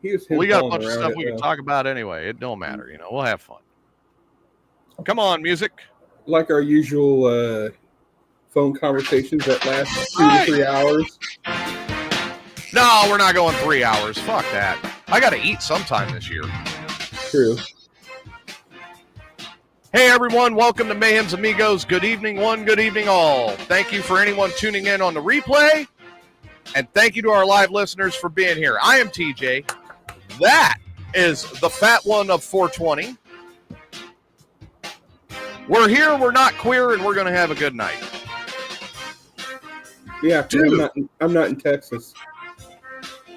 He was We got a bunch of around stuff we can talk about anyway. It don't matter, you know. We'll have fun. Come on, music. Like our usual phone conversations that last 2 to 3 hours. No, we're not going 3 hours. Fuck that. I got to eat sometime this year. True. Hey, everyone. Welcome to Mayhem's Amigos. Good evening, one. Good evening, all. Thank you for anyone tuning in on the replay. And thank you to our live listeners for being here. I am TJ. That is the fat one of 420. We're here. We're not queer, and we're going to have a good night. Yeah, dude. I'm not in Texas.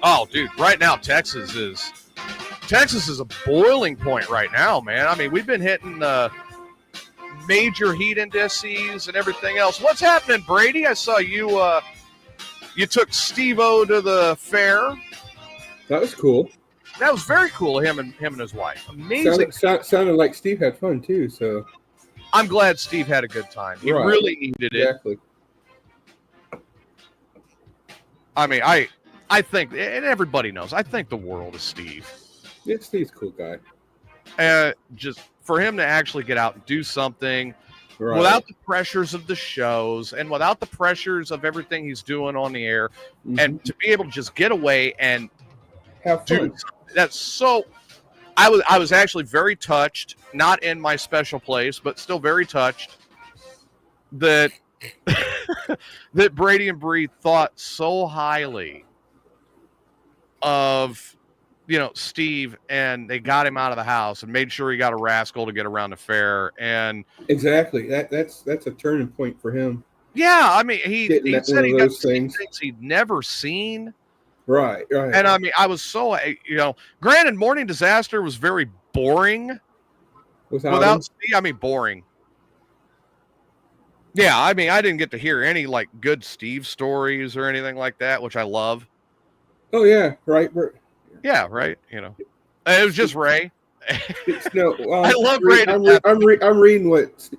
Oh, dude. Right now, Texas is a boiling point right now, man. I mean, we've been hitting major heat indices and everything else. What's happening, Brady? I saw you you took Steve-O to the fair. That was cool. That was very cool, him and his wife. Amazing. Sounded like Steve had fun, too, so. I'm glad Steve had a good time. He really needed it. Exactly. I mean, I think, and everybody knows, I think the world is Steve. Yeah, Steve's a cool guy. Just for him to actually get out and do something without the pressures of the shows and without the pressures of everything he's doing on the air, and to be able to just get away and have fun. That's so. I was actually very touched, not in my special place, but still very touched that that Brady and Bree thought so highly of, you know, Steve, and they got him out of the house and made sure he got a rascal to get around the fair. And exactly, that's a turning point for him. Yeah, I mean, he said he got things he'd never seen. Right. And I mean, I was so, you know, granted, Morning Disaster was very boring without Steve. I mean, boring. Yeah, I mean, I didn't get to hear any like good Steve stories or anything like that, which I love. Oh yeah, right. Yeah, right. You know, it was just Ray. I love Ray. I'm reading what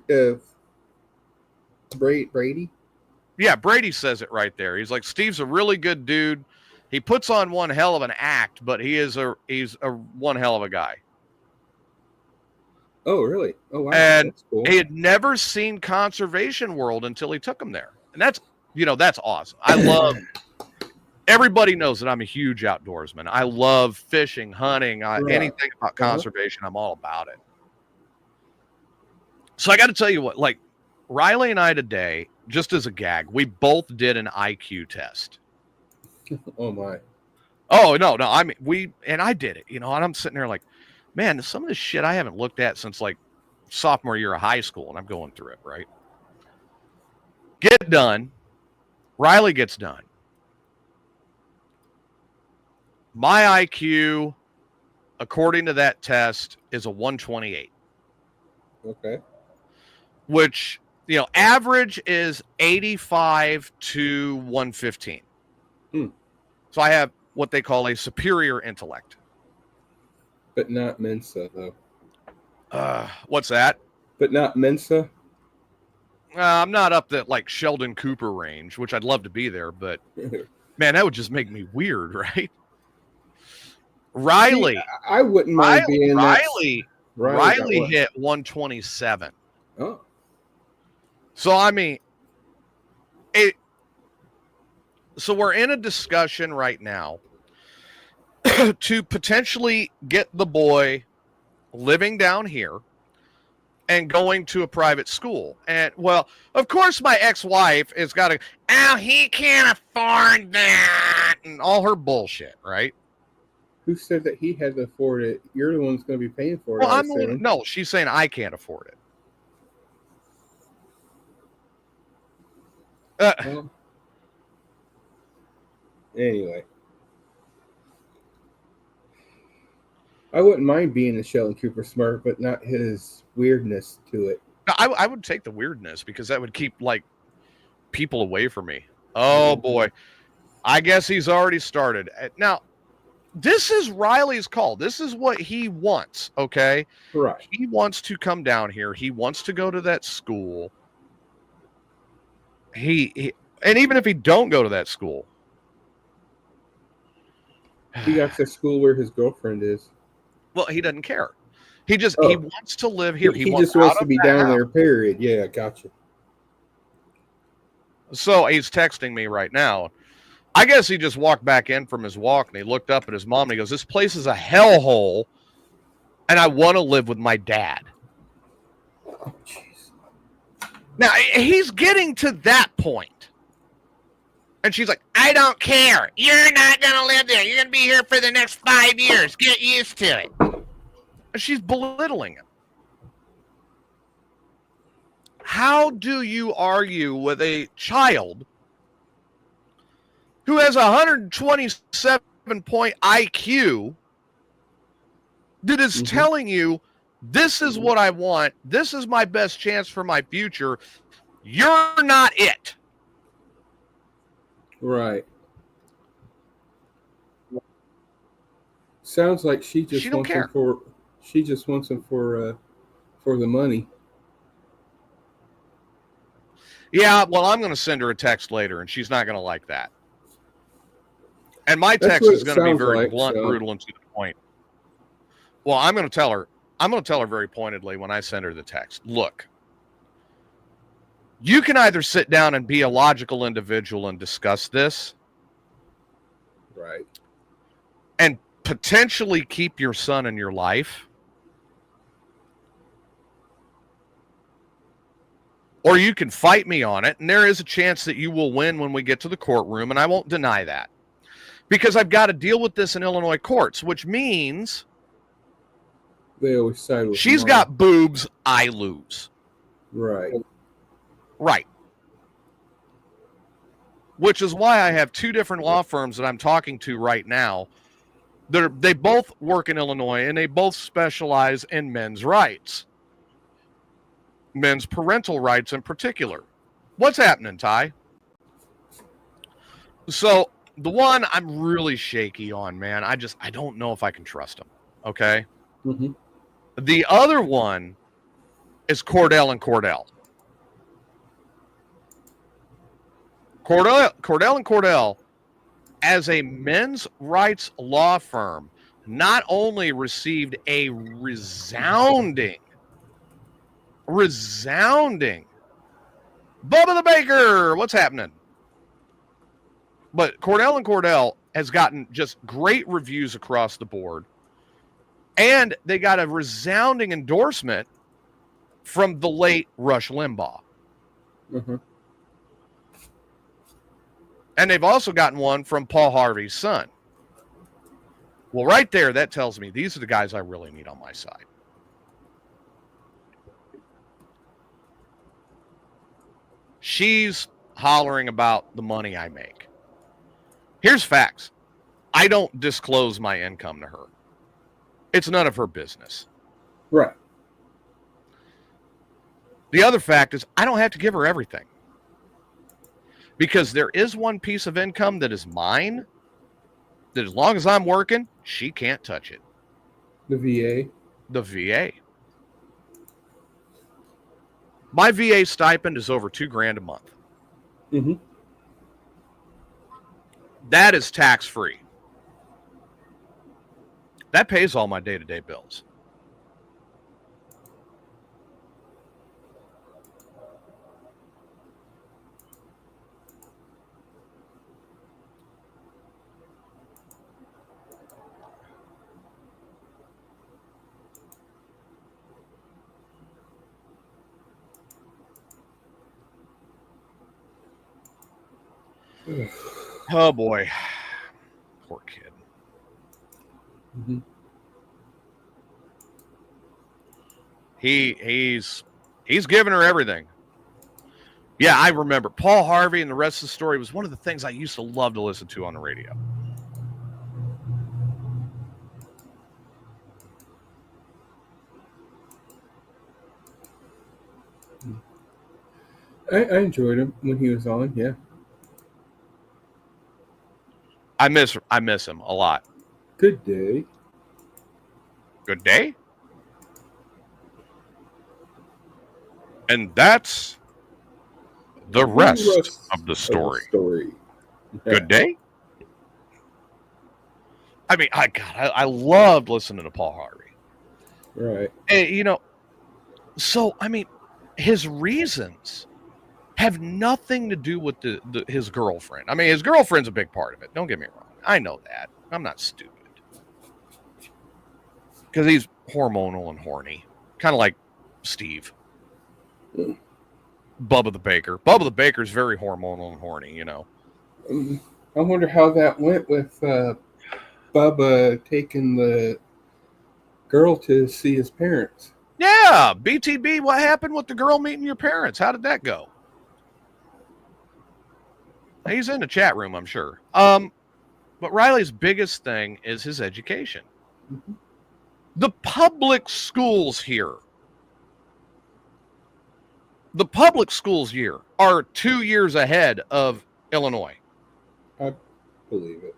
Brady. Yeah, Brady says it right there. He's like, Steve's a really good dude. He puts on one hell of an act, but he's a one hell of a guy. Oh, really? Oh, wow. And that's cool. He had never seen Conservation World until he took him there. And that's awesome. I love, everybody knows that I'm a huge outdoorsman. I love fishing, hunting, anything about conservation. I'm all about it. So I got to tell you what, like Riley and I today, just as a gag, we both did an IQ test. Oh my. Oh, no. I mean, I did it, you know, and I'm sitting there like, man, some of this shit I haven't looked at since like sophomore year of high school, and I'm going through it, right? Get done. Riley gets done. My IQ, according to that test, is a 128. Okay. Which, you know, average is 85 to 115. So I have what they call a superior intellect. But not Mensa, though. What's that? But not Mensa? I'm not up that, like, Sheldon Cooper range, which I'd love to be there, but, man, that would just make me weird, right? Riley. See, I wouldn't mind being Riley hit 127. Oh. So, I mean, so we're in a discussion right now to potentially get the boy living down here and going to a private school. And, well, of course my ex-wife has got to, he can't afford that, and all her bullshit, right? Who said that he had to afford it? You're the one that's going to be paying for it. Well, no, she's saying I can't afford it. Well, anyway. I wouldn't mind being a Sheldon Cooper smart, but not his weirdness to it. I would take the weirdness because that would keep, like, people away from me. Oh, boy. I guess he's already started. Now, this is Riley's call. This is what he wants, okay? Right. He wants to come down here. He wants to go to that school. And even if he don't go to that school, He got to school where his girlfriend is. Well, he doesn't care. He Oh. wants to live here. He just wants to be down there, period. Yeah, gotcha. So he's texting me right now. I guess he just walked back in from his walk and he looked up at his mom and he goes, "This place is a hellhole and I want to live with my dad." Oh, jeez. Now, he's getting to that point. And she's like, "I don't care. You're not going to live there. You're going to be here for the next 5 years. Get used to it." And she's belittling him. How do you argue with a child who has a 127-point IQ that is telling you, this is what I want, this is my best chance for my future, you're not it? Right. Sounds like she just wants him for the money. Yeah, well, I'm going to send her a text later, and she's not going to like that. And my text is going to be very blunt, brutal, and to the point. Well, I'm going to tell her very pointedly when I send her the text. Look, you can either sit down and be a logical individual and discuss this. Right. And potentially keep your son in your life. Or you can fight me on it, and there is a chance that you will win when we get to the courtroom, and I won't deny that. Because I've got to deal with this in Illinois courts, which means they always side with she's got boobs, I lose. Right. Right. Which is why I have two different law firms that I'm talking to right now. They both work in Illinois, and they both specialize in men's rights. Men's parental rights in particular. What's happening, Ty? So the one I'm really shaky on, man, I don't know if I can trust him. Okay. Mm-hmm. The other one is Cordell and Cordell. Cordell and Cordell, as a men's rights law firm, not only received a resounding Bubba the Baker, what's happening? But Cordell and Cordell has gotten just great reviews across the board. And they got a resounding endorsement from the late Rush Limbaugh. Mm-hmm. And they've also gotten one from Paul Harvey's son. Well, right there, that tells me these are the guys I really need on my side. She's hollering about the money I make. Here's facts. I don't disclose my income to her. It's none of her business. Right. The other fact is I don't have to give her everything. Because there is one piece of income that is mine, that as long as I'm working, she can't touch it. The VA? The VA. My VA stipend is over $2,000 a month. Mm-hmm. That is tax-free. That pays all my day-to-day bills. Oh boy, poor kid. Mm-hmm. He's giving her everything. Yeah, I remember Paul Harvey and the rest of the story was one of the things I used to love to listen to on the radio. I enjoyed him when he was on, yeah. I miss him a lot. Good day. Good day? And that's the rest of the story. Yeah. Good day? I mean, I loved listening to Paul Harvey. Right. And, you know, so I mean, his reasons have nothing to do with his girlfriend. I mean, his girlfriend's a big part of it. Don't get me wrong. I know that. I'm not stupid. Because he's hormonal and horny. Kind of like Steve. Bubba the Baker. Bubba the Baker's very hormonal and horny, you know. I wonder how that went with Bubba taking the girl to see his parents. Yeah, BTB, what happened with the girl meeting your parents? How did that go? He's in the chat room, I'm sure. But Riley's biggest thing is his education. Mm-hmm. The public schools here, the public schools here are 2 years ahead of Illinois. I believe it.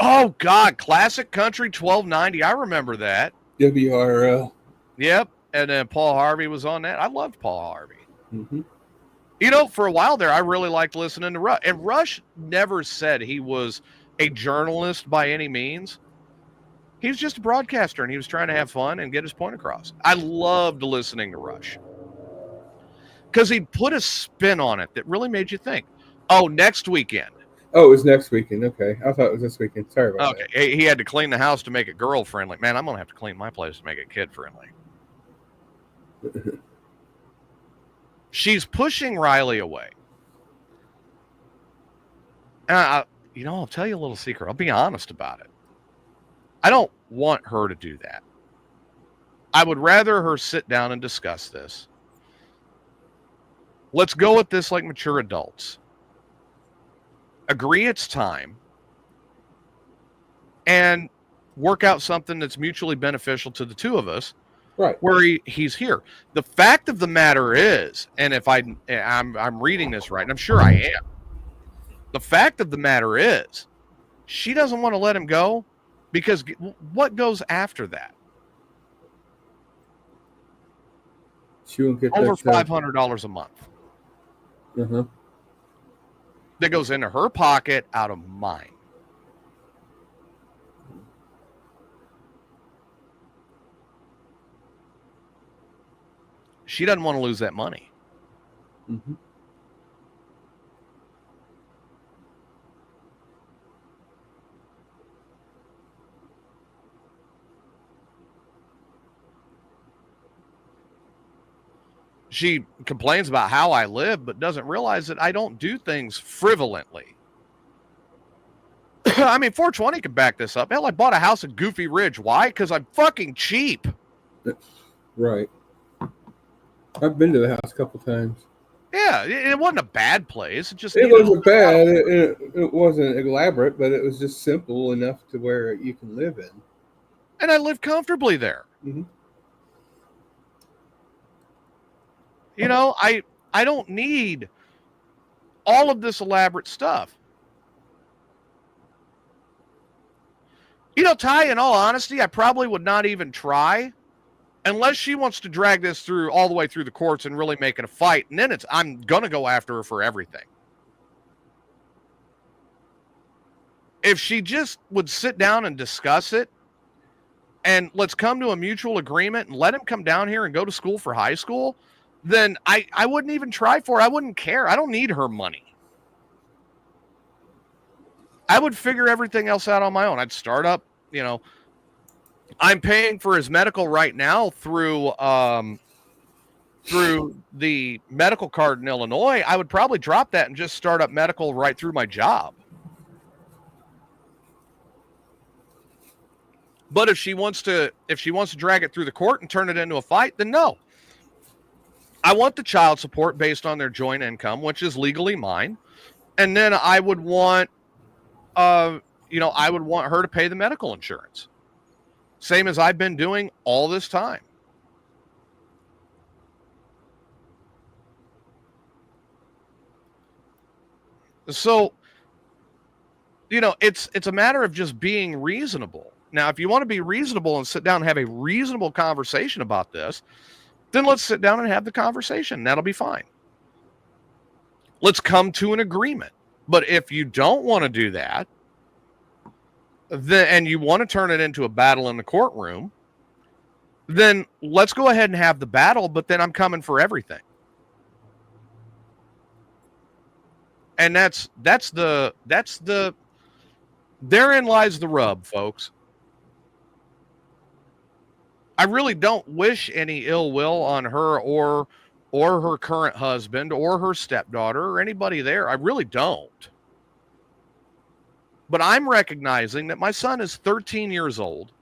Oh, God, Classic Country 1290. I remember that. WRL. Yep. And then Paul Harvey was on that. I loved Paul Harvey. Mm-hmm. You know, for a while there, I really liked listening to Rush. And Rush never said he was a journalist by any means. He was just a broadcaster, and he was trying to have fun and get his point across. I loved listening to Rush because he'd put a spin on it that really made you think, oh, next weekend. Oh, it was next weekend. Okay. I thought it was this weekend. Sorry about that. Okay. He had to clean the house to make it girl-friendly. Man, I'm going to have to clean my place to make it kid-friendly. She's pushing Riley away. And I'll tell you a little secret. I'll be honest about it. I don't want her to do that. I would rather her sit down and discuss this. Let's go at this like mature adults. Agree it's time. And work out something that's mutually beneficial to the two of us. Right. Where he's here. The fact of the matter is, and if I'm reading this right, and I'm sure I am. The fact of the matter is, she doesn't want to let him go because what goes after that? She won't get over $500 a month. Uh-huh. That goes into her pocket out of mine. She doesn't want to lose that money. Mm-hmm. She complains about how I live, but doesn't realize that I don't do things frivolently. I mean, 420 can back this up. Hell, I bought a house in Goofy Ridge. Why? Because I'm fucking cheap. Right. I've been to the house a couple times. Yeah, it wasn't a bad place. It wasn't bad. It wasn't elaborate, but it was just simple enough to where you can live in. And I live comfortably there. Mm-hmm. You know, I don't need all of this elaborate stuff. You know, Ty, in all honesty, I probably would not even try unless she wants to drag this through all the way through the courts and really make it a fight. And then I'm going to go after her for everything. If she just would sit down and discuss it and let's come to a mutual agreement and let him come down here and go to school for high school, then I wouldn't even try for it. I wouldn't care. I don't need her money. I would figure everything else out on my own. I'd start up, you know, I'm paying for his medical right now through the medical card in Illinois. I would probably drop that and just start up medical right through my job. But if she wants to drag it through the court and turn it into a fight, then no. I want the child support based on their joint income, which is legally mine. And then I would want her to pay the medical insurance. Same as I've been doing all this time. So, you know, it's a matter of just being reasonable. Now, if you want to be reasonable and sit down and have a reasonable conversation about this, then let's sit down and have the conversation. That'll be fine. Let's come to an agreement. But if you don't want to do that, and you want to turn it into a battle in the courtroom, then let's go ahead and have the battle, but then I'm coming for everything. And therein lies the rub, folks. I really don't wish any ill will on her or her current husband or her stepdaughter or anybody there. I really don't. But I'm recognizing that my son is 13 years old.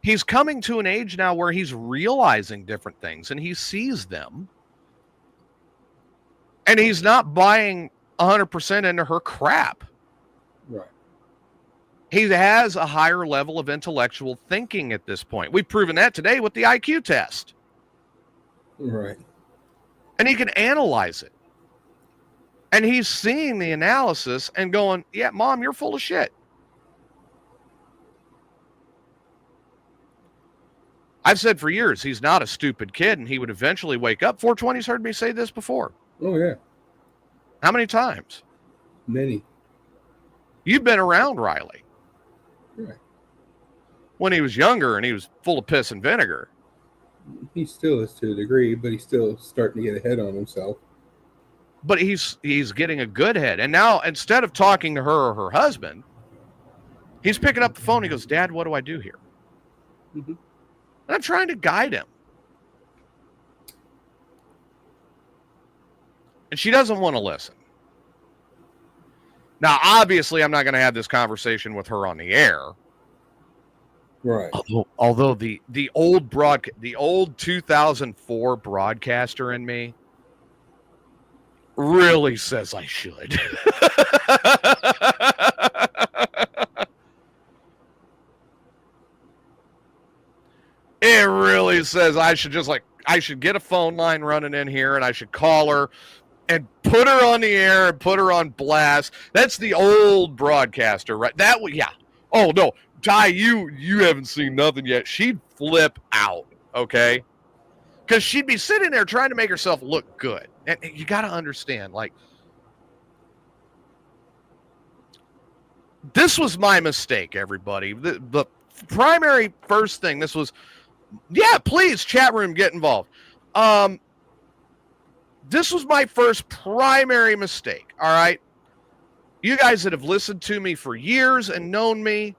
He's coming to an age now where he's realizing different things and he sees them. And he's not buying 100% into her crap. Right. He has a higher level of intellectual thinking at this point. We've proven that today with the IQ test. Right. And he can analyze it. And he's seeing the analysis and going, yeah, Mom, you're full of shit. I've said for years, he's not a stupid kid and he would eventually wake up. 420's heard me say this before. Oh, yeah. How many times? Many. You've been around Riley. Right. When he was younger and he was full of piss and vinegar. He still is to a degree, but he's still starting to get ahead on himself. But he's getting a good head. And now, instead of talking to her or her husband, he's picking up the phone. He goes, Dad, what do I do here? Mm-hmm. And I'm trying to guide him. And she doesn't want to listen. Now, obviously, I'm not going to have this conversation with her on the air. Right. Although the old 2004 broadcaster in me really says I should. It really says I should get a phone line running in here and I should call her and put her on the air and put her on blast. That's the old broadcaster, right? Yeah. Oh no, Ty, you haven't seen nothing yet. She'd flip out, okay? Because she'd be sitting there trying to make herself look good. And you got to understand, like, this was my mistake, everybody. The primary first thing, this was, yeah, please, chat room, get involved. This was my first primary mistake, all right? You guys that have listened to me for years and known me,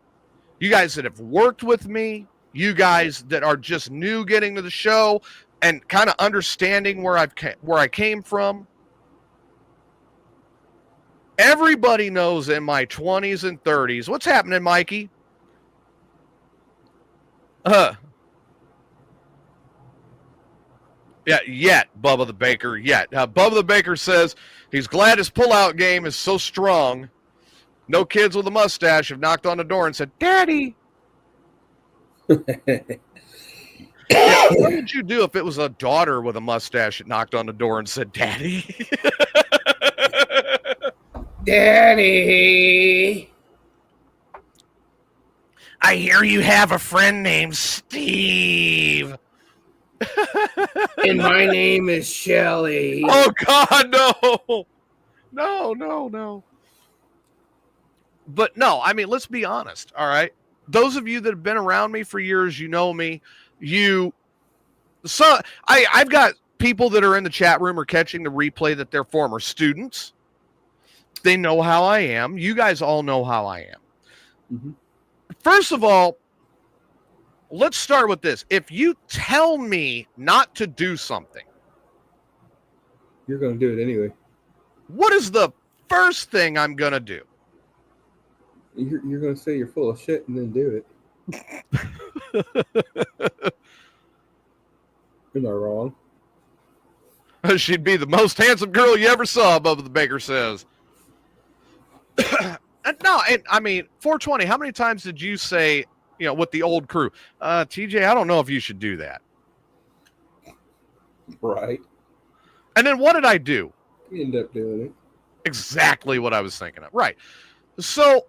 you guys that have worked with me, you guys that are just new getting to the show and kind of understanding where I came from. Everybody knows in my 20s and 30s. What's happening, Mikey? Yeah, yet, Bubba the Baker, yet. Bubba the Baker says he's glad his pullout game is so strong. No kids with a mustache have knocked on the door and said, Daddy. Yeah, what would you do if it was a daughter with a mustache that knocked on the door and said, Daddy? Daddy. I hear you have a friend named Steve. And my name is Shelly. Oh, God, no. No. But no, I mean, let's be honest, all right? Those of you that have been around me for years, you know me. I've got people that are in the chat room or catching the replay that they're former students. They know how I am. You guys all know how I am. Mm-hmm. First of all, let's start with this. If you tell me not to do something, you're going to do it anyway. What is the first thing I'm going to do? You're going to say you're full of shit and then do it. Am I wrong? She'd be the most handsome girl you ever saw, Bubba the Baker says. No, and I mean, 420, how many times did you say, with the old crew, TJ, I don't know if you should do that. Right. And then what did I do? You end up doing it. Exactly what I was thinking of. Right. So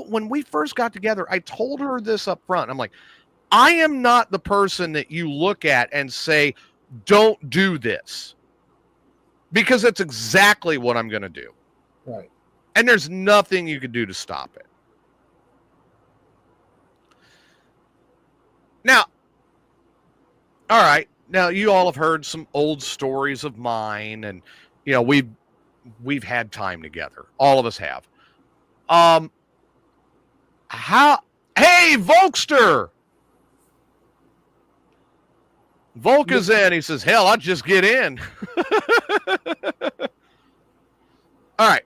when we first got together, I told her this up front. I'm like, I am not the person that you look at and say, don't do this. because that's exactly what I'm going to do. Right. And there's nothing you can do to stop it. Now, all right. Now, you all have heard some old stories of mine, and you know we've had time together. All of us have. Hey, Volkster! Volk is in. He says, hell, I'll just get in. All right.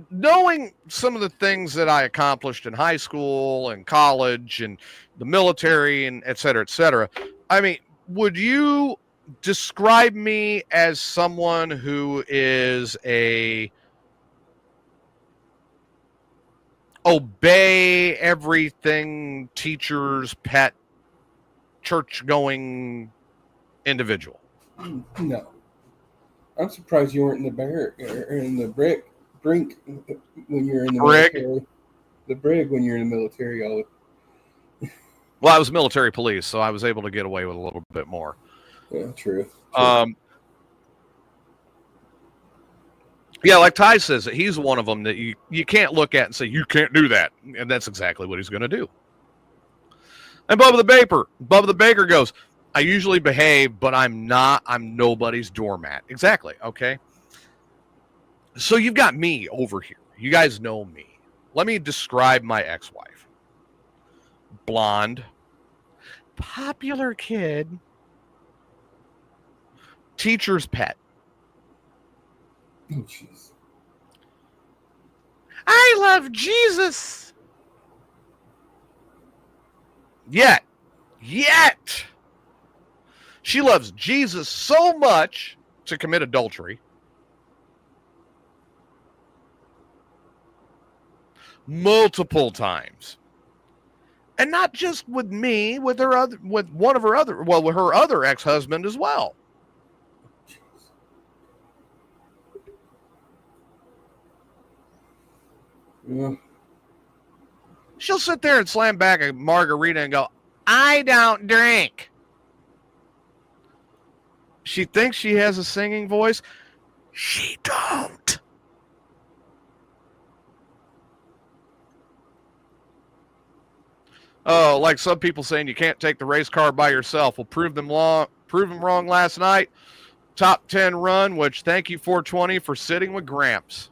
Knowing some of the things that I accomplished in high school and college and the military and et cetera, I mean, would you describe me as someone who is a obey everything teacher's pet church going individual? No. I'm surprised you weren't in the barrack or in the brink when you're in the military. The brig when you're in the military. Well, I was military police, so I was able to get away with a little bit more. Yeah, true. Yeah, like Ty says, he's one of them that you can't look at and say, you can't do that. And that's exactly what he's going to do. And Bubba the Baker goes, I usually behave, but I'm nobody's doormat. Exactly, okay? So you've got me over here. You guys know me. Let me describe my ex-wife. Blonde. Popular kid. Teacher's pet. Oh, jeez. I love Jesus. Yet. She loves Jesus so much to commit adultery. Multiple times. And not just with me, with her other ex-husband as well. Yeah. She'll sit there and slam back a margarita and go, I don't drink. She thinks she has a singing voice. She don't. Oh, like some people saying you can't take the race car by yourself. We'll prove them wrong last night. Top 10 run, which thank you 420 for sitting with Gramps.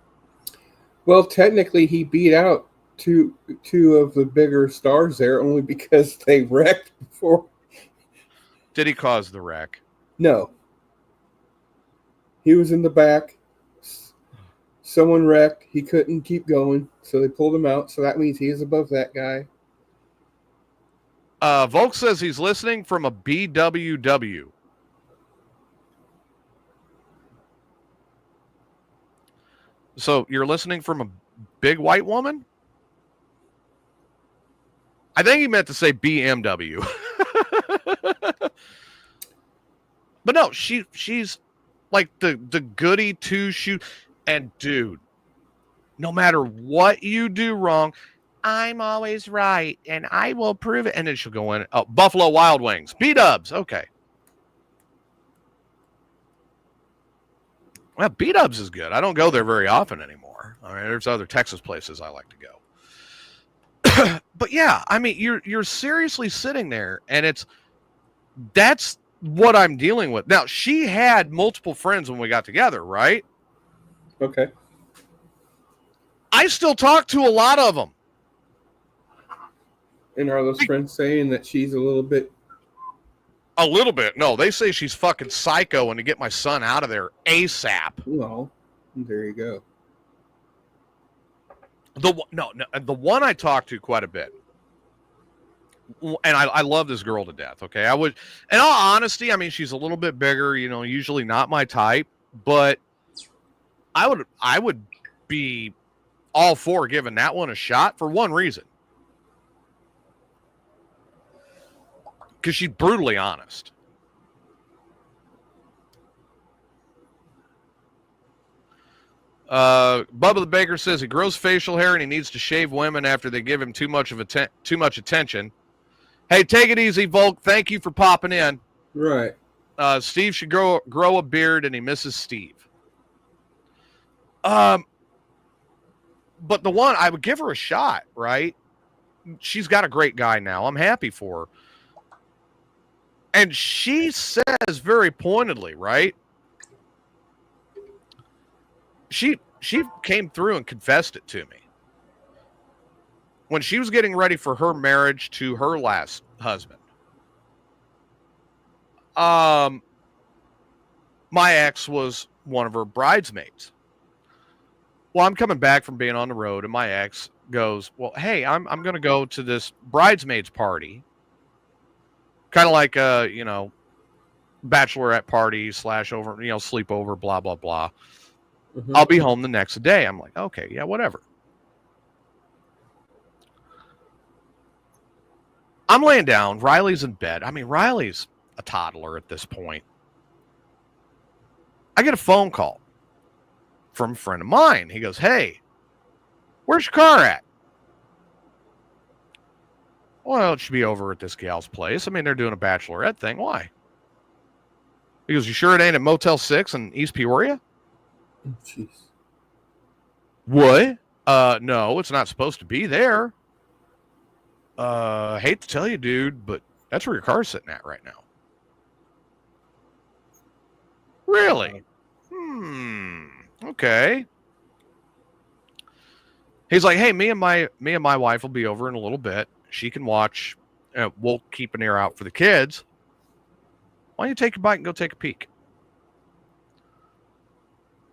Well, technically, he beat out two of the bigger stars there only because they wrecked before. Did he cause the wreck? No. He was in the back. Someone wrecked. He couldn't keep going, so they pulled him out. So that means he is above that guy. Volk says he's listening from a BWW. So you're listening from a big white woman? I think he meant to say BMW. But no, she's like the goody two-shoe. And dude, no matter what you do wrong, I'm always right, and I will prove it. And then she'll go in. Oh, Buffalo Wild Wings. B-Dubs. Okay. Well, B-Dubs is good. I don't go there very often anymore. I mean, there's other Texas places I like to go. But yeah, I mean, you're seriously sitting there, and that's what I'm dealing with. Now, she had multiple friends when we got together, right? Okay. I still talk to a lot of them. And are those friends saying that she's a little bit? A little bit. No, they say she's fucking psycho and to get my son out of there ASAP. Well, there you go. The one I talk to quite a bit. And I love this girl to death, okay? I would, in all honesty, I mean, she's a little bit bigger, usually not my type, but I would be all for giving that one a shot for one reason. Because she's brutally honest. Bubba the Baker says he grows facial hair and he needs to shave women after they give him too much attention. Hey, take it easy, Volk. Thank you for popping in. Right. Steve should grow a beard, and he misses Steve. But the one, I would give her a shot, right? She's got a great guy now. I'm happy for her. And she says very pointedly, right? She came through and confessed it to me. When she was getting ready for her marriage to her last husband, my ex was one of her bridesmaids. Well, I'm coming back from being on the road, and my ex goes, well, hey, I'm going to go to this bridesmaids party. Kind of like bachelorette party / over, sleepover, blah, blah, blah. Mm-hmm. I'll be home the next day. I'm like, okay, yeah, whatever. I'm laying down. Riley's in bed. I mean, Riley's a toddler at this point. I get a phone call from a friend of mine. He goes, hey, where's your car at? Well, it should be over at this gal's place. I mean, they're doing a bachelorette thing. Why? He goes, you sure it ain't at Motel 6 in East Peoria? Oh, jeez. What? No, it's not supposed to be there. Hate to tell you, dude, but that's where your car's sitting at right now. Really? Okay. He's like, hey, me and my wife will be over in a little bit. She can watch. We'll keep an ear out for the kids. Why don't you take your bike and go take a peek?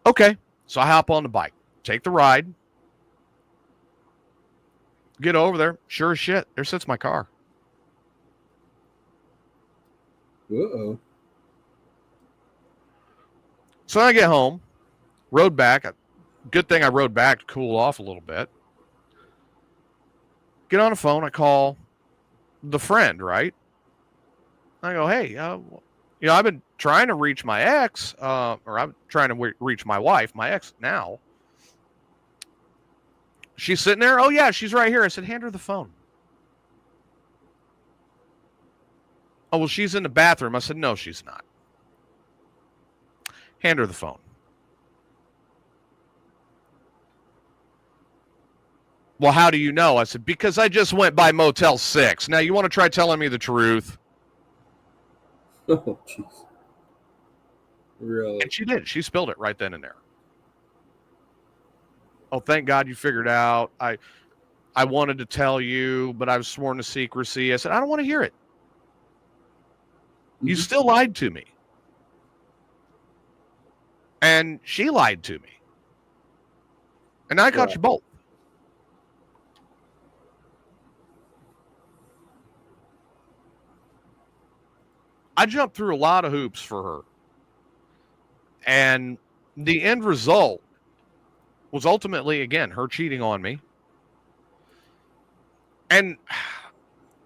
Okay. So I hop on the bike, take the ride, get over there. Sure as shit, there sits my car. Uh-oh. So I get home, rode back. Good thing I rode back to cool off a little bit. Get on the phone. I call the friend, right? I go, hey, I've been trying to reach my ex, or I'm trying to reach my wife, my ex now. She's sitting there. Oh, yeah, she's right here. I said, hand her the phone. Oh, well, she's in the bathroom. I said, no, she's not. Hand her the phone. Well, how do you know? I said, because I just went by Motel 6. Now, you want to try telling me the truth? Oh, jeez. Really? And she did. She spilled it right then and there. Oh, thank God you figured out. I wanted to tell you, but I was sworn to secrecy. I said, I don't want to hear it. You still lied to me. And she lied to me. And I caught you both. I jumped through a lot of hoops for her. And the end result was ultimately, again, her cheating on me. And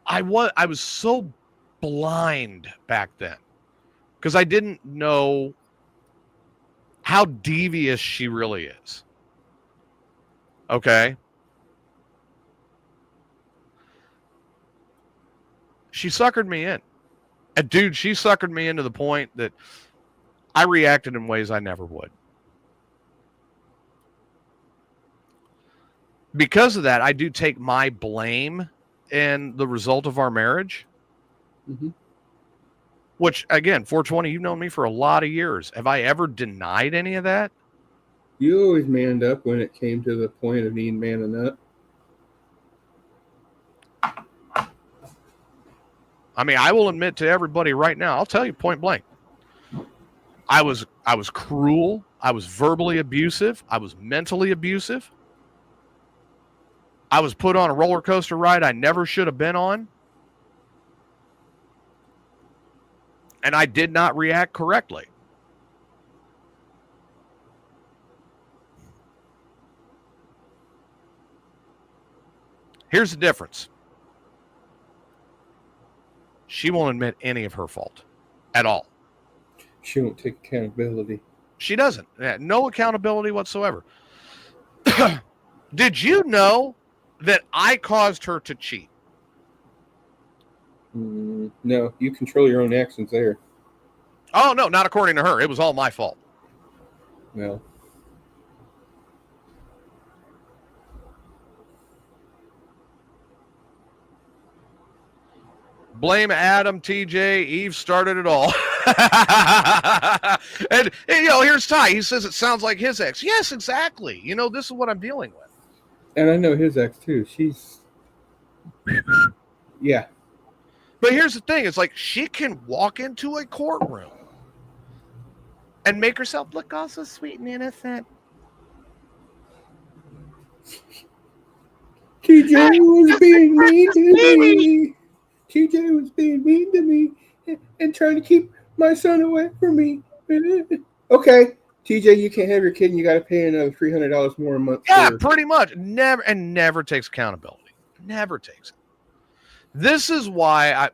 I was so blind back then because I didn't know how devious she really is. Okay? She suckered me in. And dude, she suckered me into the point that I reacted in ways I never would. Because of that, I do take my blame in the result of our marriage. Mm-hmm. Which, again, 420, you've known me for a lot of years. Have I ever denied any of that? You always manned up when it came to the point of needing manning up. I mean, I will admit to everybody right now, I'll tell you point blank. I was cruel. I was verbally abusive. I was mentally abusive. I was put on a roller coaster ride I never should have been on. And I did not react correctly. Here's the difference. She won't admit any of her fault at all. She won't take accountability. She doesn't. No accountability whatsoever. Did you know that I caused her to cheat? No, you control your own actions there. Oh, no, not according to her. It was all my fault. Well, Blame Adam, TJ, Eve started it all. and, here's Ty. He says it sounds like his ex. Yes, exactly. This is what I'm dealing with. and I know his ex too. She's, yeah. But here's the thing. It's like she can walk into a courtroom and make herself look all so sweet and innocent. TJ was being mean to me. TJ was being mean to me and trying to keep my son away from me. Okay, TJ, you can't have your kid and you got to pay another $300 more a month. Yeah, pretty much. Never takes accountability. Never takes it. This is why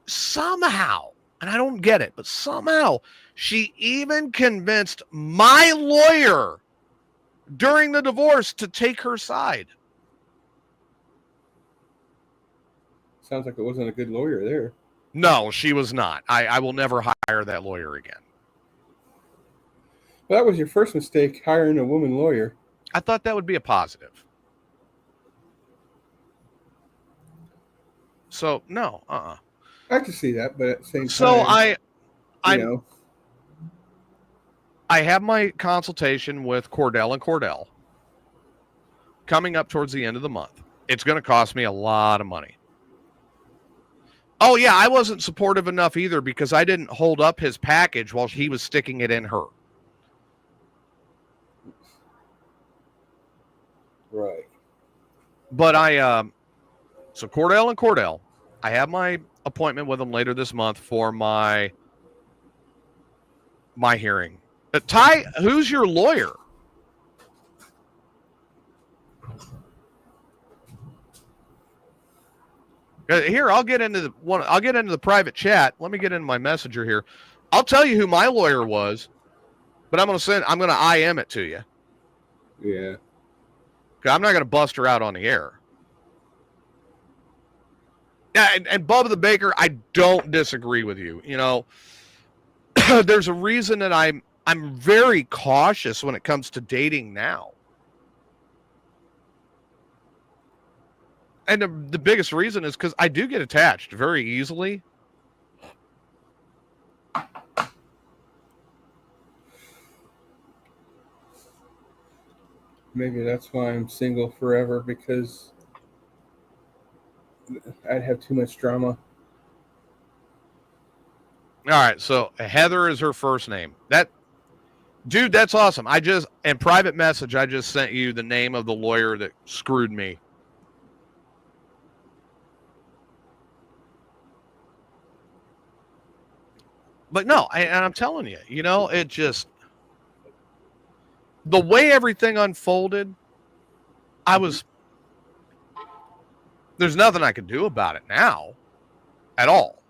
somehow, and I don't get it, but somehow she even convinced my lawyer during the divorce to take her side. Sounds like it wasn't a good lawyer there. No, she was not. I will never hire that lawyer again. Well, that was your first mistake, hiring a woman lawyer. I thought that would be a positive. So, no, I can see that, but at the same time... So, I have my consultation with Cordell and Cordell coming up towards the end of the month. It's going to cost me a lot of money. Oh, yeah, I wasn't supportive enough either because I didn't hold up his package while he was sticking it in her. Right. But so Cordell and Cordell, I have my appointment with them later this month for my hearing. Ty, who's your lawyer? Here, I'll get into the private chat. Let me get into my messenger here. I'll tell you who my lawyer was, but I'm going to IM it to you. Yeah. I'm not going to bust her out on the air. Yeah, and Bubba the Baker, I don't disagree with you. There's a reason that I'm very cautious when it comes to dating now. And the biggest reason is because I do get attached very easily. Maybe that's why I'm single forever, because I'd have too much drama. All right, so Heather is her first name. Dude, that's awesome. In private message, I just sent you the name of the lawyer that screwed me. But no, and I'm telling you, it just, the way everything unfolded, there's nothing I can do about it now at all.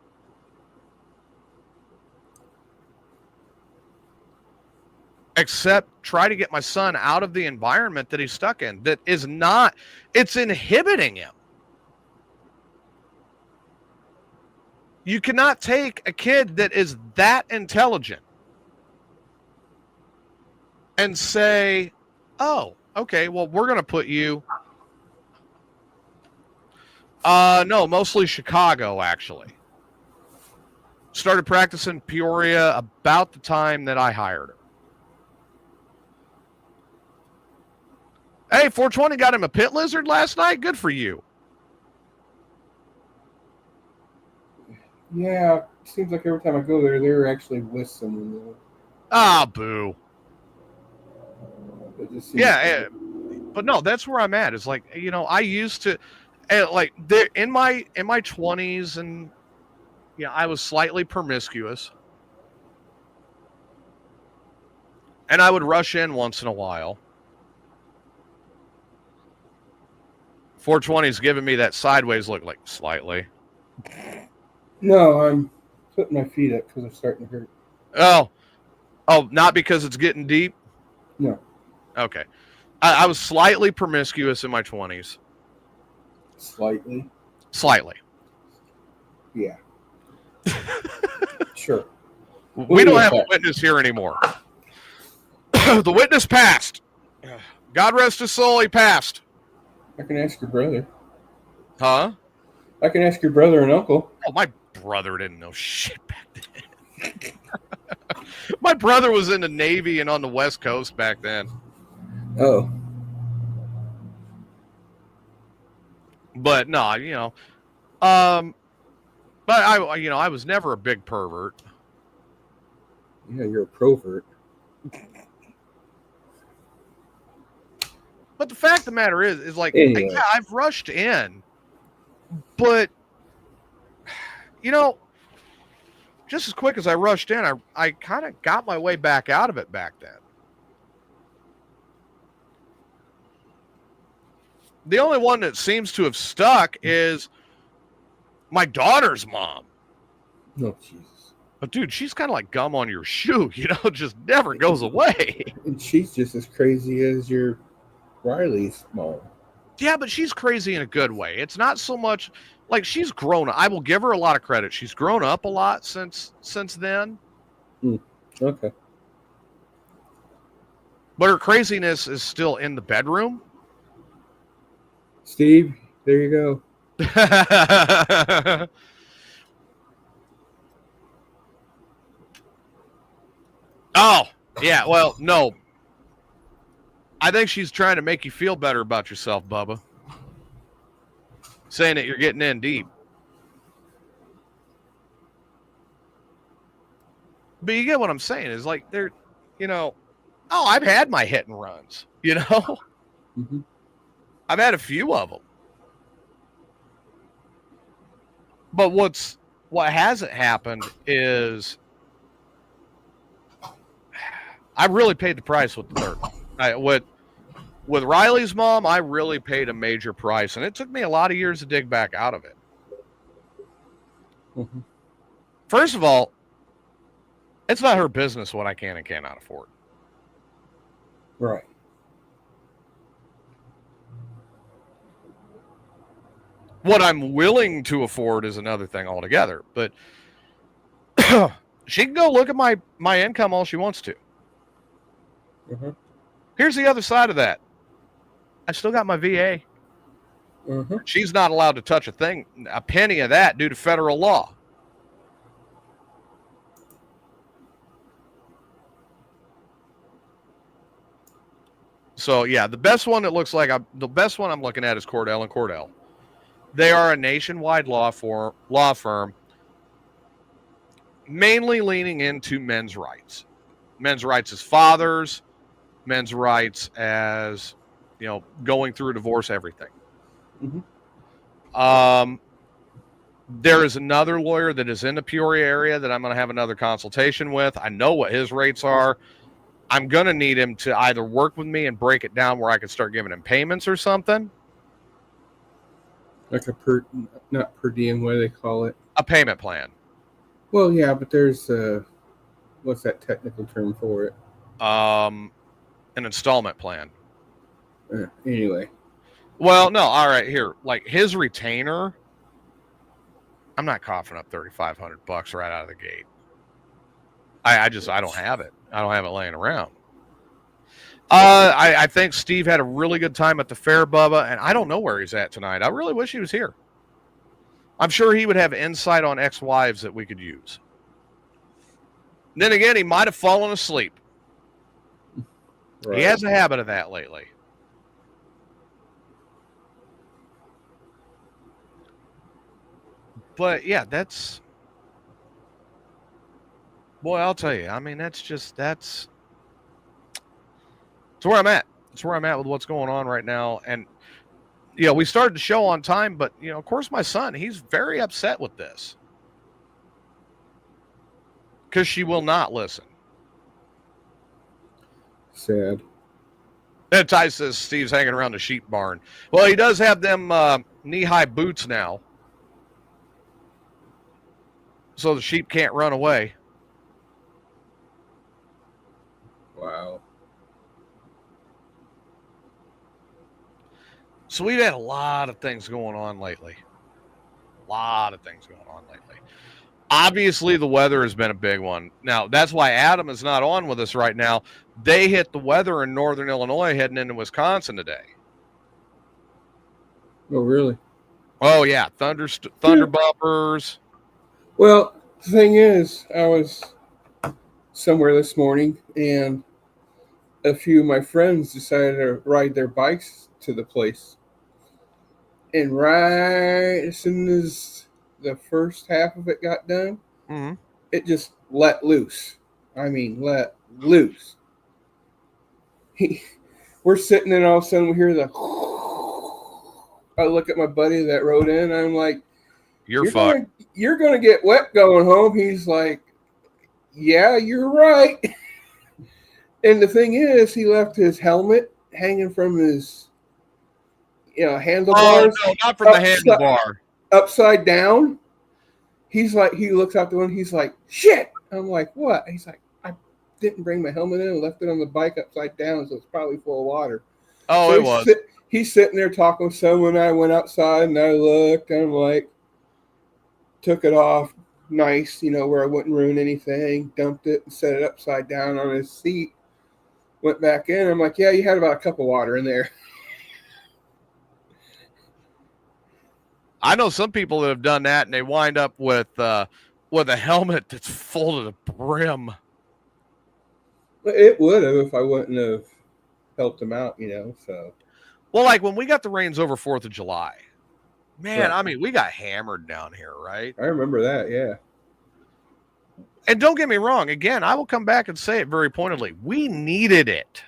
Except try to get my son out of the environment that he's stuck in. It's inhibiting him. You cannot take a kid that is that intelligent and say, oh, okay, well, we're going to put you. No, mostly Chicago, actually. Started practicing Peoria about the time that I hired her. Hey, 420 got him a pit lizard last night. Good for you. Yeah, seems like every time I go there, they're actually with someone. Ah, boo. Yeah, but no, that's where I'm at. It's like, I used to, in my 20s, and I was slightly promiscuous, and I would rush in once in a while. 420's giving me that sideways look, like slightly. No, I'm putting my feet up because I'm starting to hurt. Oh, not because it's getting deep? No. Okay. I was slightly promiscuous in my 20s. Slightly? Slightly. Yeah. Sure. We don't have a witness here anymore. The witness passed. God rest his soul, he passed. I can ask your brother. Huh? I can ask your brother and uncle. Oh, my brother didn't know shit back then. My brother was in the Navy and on the West Coast back then. Oh. But no, you know, but I was never a big pervert. Yeah, you're a provert. But the fact of the matter is like, Anyway. yeah, I've rushed in, but you know, just as quick as I rushed in, I kind of got my way back out of it back then. The only one that seems to have stuck is my daughter's mom. Oh, Jesus. But dude, she's kind of like gum on your shoe, you know, just never goes away. And she's just as crazy as your Riley's mom. Yeah, but she's crazy in a good way. It's not so much like she's grown up. I will give her a lot of credit. She's grown up a lot since then. Okay. But her craziness is still in the bedroom. Steve, there you go. Oh, yeah. Well, no. I think she's trying to make you feel better about yourself, Bubba. Saying that you're getting in deep. But you get what I'm saying. Is like they're, you know, oh, I've had my hit and runs, you know? Mm-hmm. I've had a few of them. But what hasn't happened is I really paid the price with the third. With Riley's mom, I really paid a major price, and it took me a lot of years to dig back out of it. Mm-hmm. First of all, it's not her business what I can and cannot afford. Right. What I'm willing to afford is another thing altogether. But she can go look at my income all she wants to. Mm-hmm. Here's the other side of that. I still got my VA. Mm-hmm. She's not allowed to touch a penny of that due to federal law. So yeah, the best one I'm looking at is Cordell and Cordell. They are a nationwide law firm, mainly leaning into men's rights. Men's rights as fathers, men's rights as, you know, going through a divorce, everything. Mm-hmm. There is another lawyer that is in the Peoria area that I'm going to have another consultation with. I know what his rates are. I'm going to need him to either work with me and break it down where I can start giving him payments or something. Like not per diem, what do they call it? A payment plan. Well, yeah, but there's what's that technical term for it? An installment plan. Anyway. Well, no, all right, here. Like his retainer, I'm not coughing up $3,500 right out of the gate. I don't have it. I don't have it laying around. I think Steve had a really good time at the fair, Bubba, and I don't know where he's at tonight. I really wish he was here. I'm sure he would have insight on ex-wives that we could use. Then again, he might have fallen asleep. Right. He has a habit of that lately. But yeah, that's, boy, I'll tell you. I mean, that's where I'm at. It's where I'm at with what's going on right now. And yeah, we started the show on time, but you know, of course, my son, he's very upset with this because she will not listen. Sad. And Ty says Steve's hanging around the sheep barn. Well, he does have them knee-high boots now, so the sheep can't run away. Wow. So we've had a lot of things going on lately. Obviously, the weather has been a big one. Now, that's why Adam is not on with us right now. They hit the weather in northern Illinois heading into Wisconsin today. Oh, really? Oh, yeah. Thunder bumpers. Well, the thing is, I was somewhere this morning, and a few of my friends decided to ride their bikes to the place. And right as soon as the first half of it got done, Mm-hmm. it just let loose. I mean, let loose. We're sitting there, and all of a sudden we hear the. I look at my buddy that rode in, and I'm like, You're fucked. You're gonna get wet going home. He's like, yeah, you're right. And the thing is, he left his helmet hanging from his, handlebars. Oh, no, not from the handlebar. Upside down. He's like, he looks out the window. He's like, shit. I'm like, what? He's like, I didn't bring my helmet in and left it on the bike upside down, so it's probably full of water. Oh, so it was. He's sitting there talking with someone. I went outside and I looked, and I'm like, took it off nice, where I wouldn't ruin anything, dumped it and set it upside down on his seat, went back in. I'm like, yeah, you had about a cup of water in there. I know some people that have done that, and they wind up with a helmet that's full to the brim. It would have if I wouldn't have helped him out, so. Well, like when we got the rains over 4th of July, man, right. I mean, we got hammered down here, right? I remember that, yeah. And don't get me wrong. Again, I will come back and say it very pointedly. We needed it.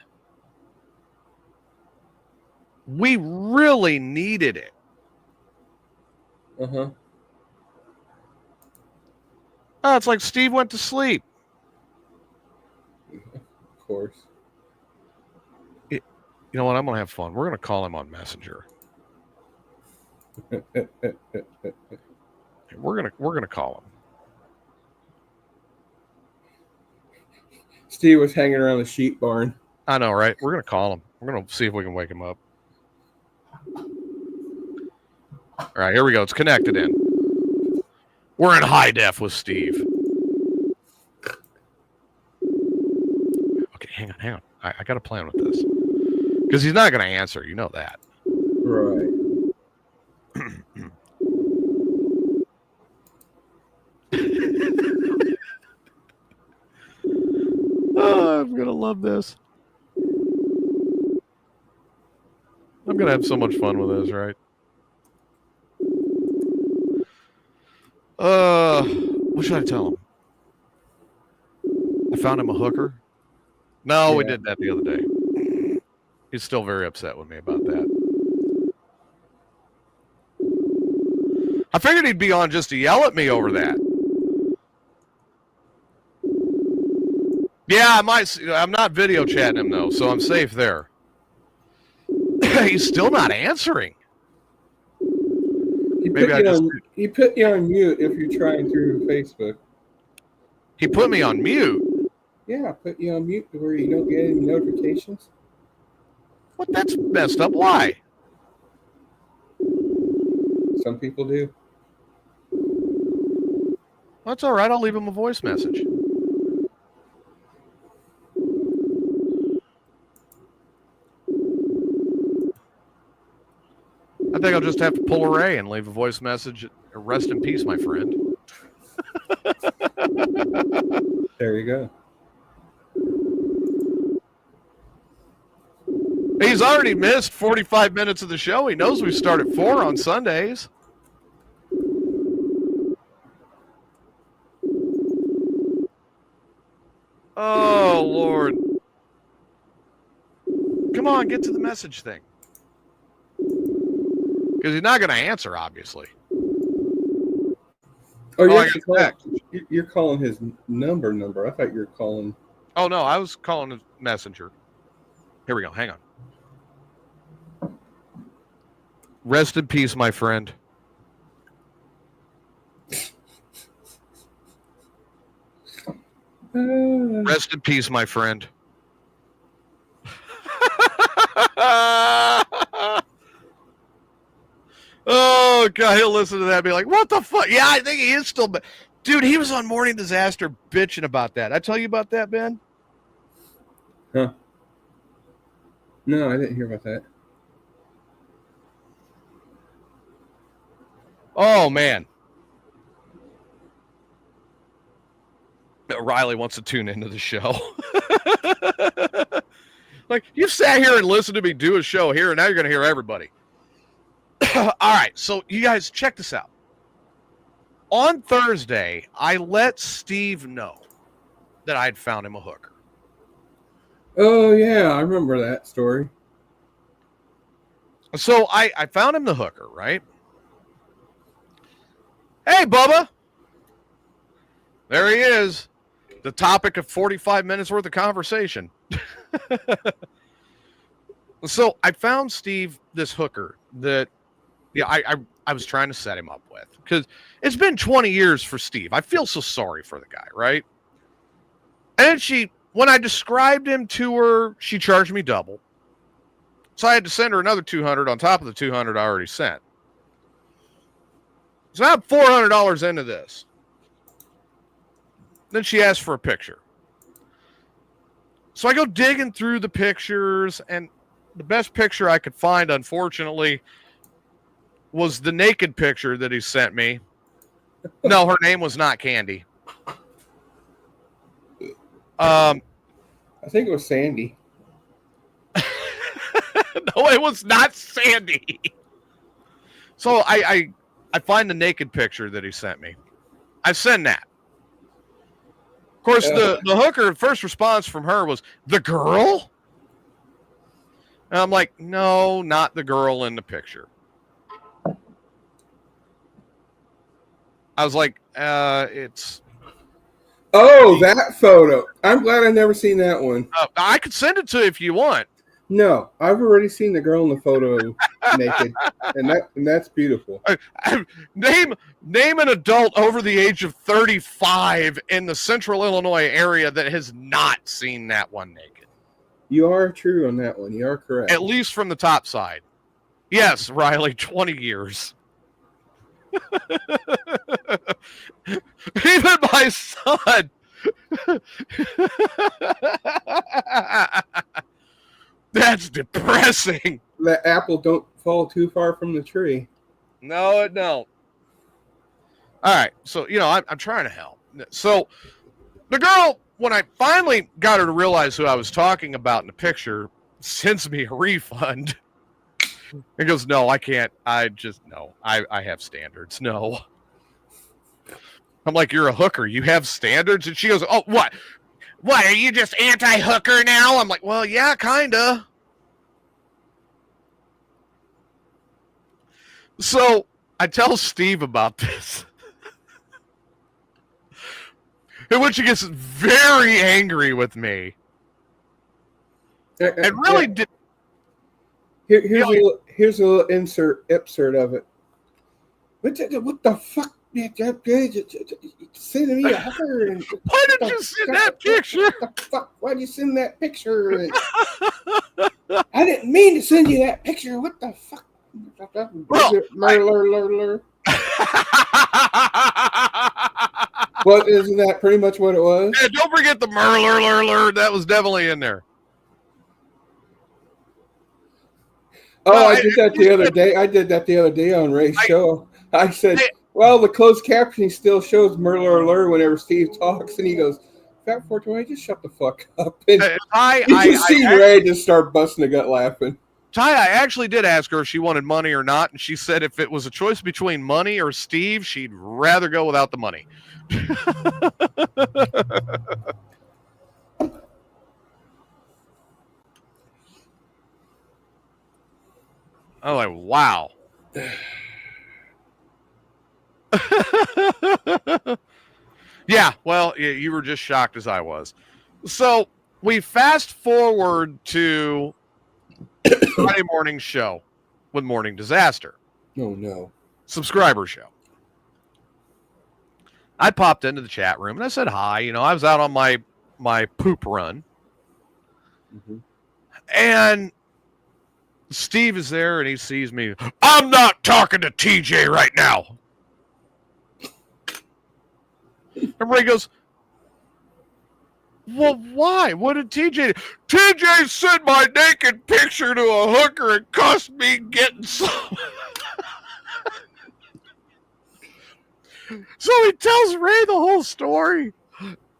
We really needed it. Uh-huh. Oh, it's like Steve went to sleep. Of course. You know what? I'm going to have fun. We're going to call him on Messenger. We're gonna call him. Steve was hanging around the sheep barn. I know, right? We're gonna call him. We're gonna see if we can wake him up. All right, here we go. It's connected in. We're in high def with Steve. Okay, hang on. I got a plan with this because he's not gonna answer. You know that, right? Oh, I'm gonna love this. I'm gonna have so much fun with this, right? What should I tell him? I found him a hooker. No, we did that the other day. He's still very upset with me about that. I figured he'd be on just to yell at me over that. Yeah, I might. I'm not video chatting him though, so I'm safe there. He's still not answering. He put you on mute if you're trying through Facebook. He put me on mute. Yeah, put you on mute to where you don't get any notifications. What? That's messed up. Why? Some people do. That's all right. I'll leave him a voice message. I think I'll just have to pull a Ray and leave a voice message. Rest in peace, my friend. There you go. He's already missed 45 minutes of the show. He knows we start at 4 on Sundays. Oh, Lord. Come on, get to the message thing. Because he's not going to answer, obviously. Oh, you're calling his number. I thought you were calling. Oh, no, I was calling his messenger. Here we go. Hang on. Rest in peace, my friend. Rest in peace, my friend. Oh, God, he'll listen to that and be like, what the fuck? Yeah, I think he is still... Dude, he was on Morning Disaster bitching about that. I tell you about that, Ben? Huh? No, I didn't hear about that. Oh, man. Riley wants to tune into the show. Like, you sat here and listened to me do a show here, and now you're going to hear everybody. All right, so you guys, check this out. On Thursday, I let Steve know that I'd found him a hooker. Oh, yeah, I remember that story. So I found him the hooker, right? Hey, Bubba. There he is. The topic of 45 minutes worth of conversation. So I found Steve this hooker that I was trying to set him up with, because it's been 20 years for Steve. I feel so sorry for the guy, right? And when I described him to her, she charged me double. So I had to send her another $200 on top of the $200 I already sent. So I'm $400 into this. Then she asked for a picture. So I go digging through the pictures, and the best picture I could find, unfortunately, was the naked picture that he sent me. No, her name was not Candy. I think it was Sandy. No, it was not Sandy. So I find the naked picture that he sent me. I send that. Of course, the hooker, first response from her was, "The girl?" And I'm like, "No, not the girl in the picture." I was like, it's... Oh, that photo. I'm glad I've never seen that one. I could send it to you if you want. No, I've already seen the girl in the photo naked, and that's beautiful. Name an adult over the age of 35 in the Central Illinois area that has not seen that one naked. You are true on that one. You are correct. At least from the top side. Yes, Riley, 20 years. Even my son. That's depressing. That apple don't fall too far from the tree. No, it don't. All right, so I'm trying to help. So the girl, when I finally got her to realize who I was talking about in the picture, sends me a refund. And goes, "No, I can't. I have standards. No." I'm like, "You're a hooker. You have standards?" And she goes, "Oh, what? What, are you just anti-hooker now?" I'm like, "Well, yeah, kinda." So I tell Steve about this. In which he gets very angry with me. And really did. Here's a little insert of it. What the fuck? Sending me a hooker. Why did you send that picture? What the fuck? Why'd you send that picture? I didn't mean to send you that picture. What the fuck? Well, isn't that pretty much what it was? Yeah, don't forget the murler. That was definitely in there. Oh, I did that the other day. I did that the other day on Ray's show. I said, well, the closed captioning still shows Murler alert whenever Steve talks, and he goes, "Fat 420, just shut the fuck up." And you see Ray just start busting a gut laughing. Ty, I actually did ask her if she wanted money or not, and she said if it was a choice between money or Steve, she'd rather go without the money. I'm like, wow. Yeah, well, you were just shocked as I was. So we fast forward to Friday morning show with Morning Disaster. Oh, no. Subscriber show. I popped into the chat room and I said hi. I was out on my poop run. Mm-hmm. And Steve is there and he sees me. "I'm not talking to TJ right now." And Ray goes, well, why? What did TJ do? TJ sent my naked picture to a hooker and cost me getting some. So he tells Ray the whole story.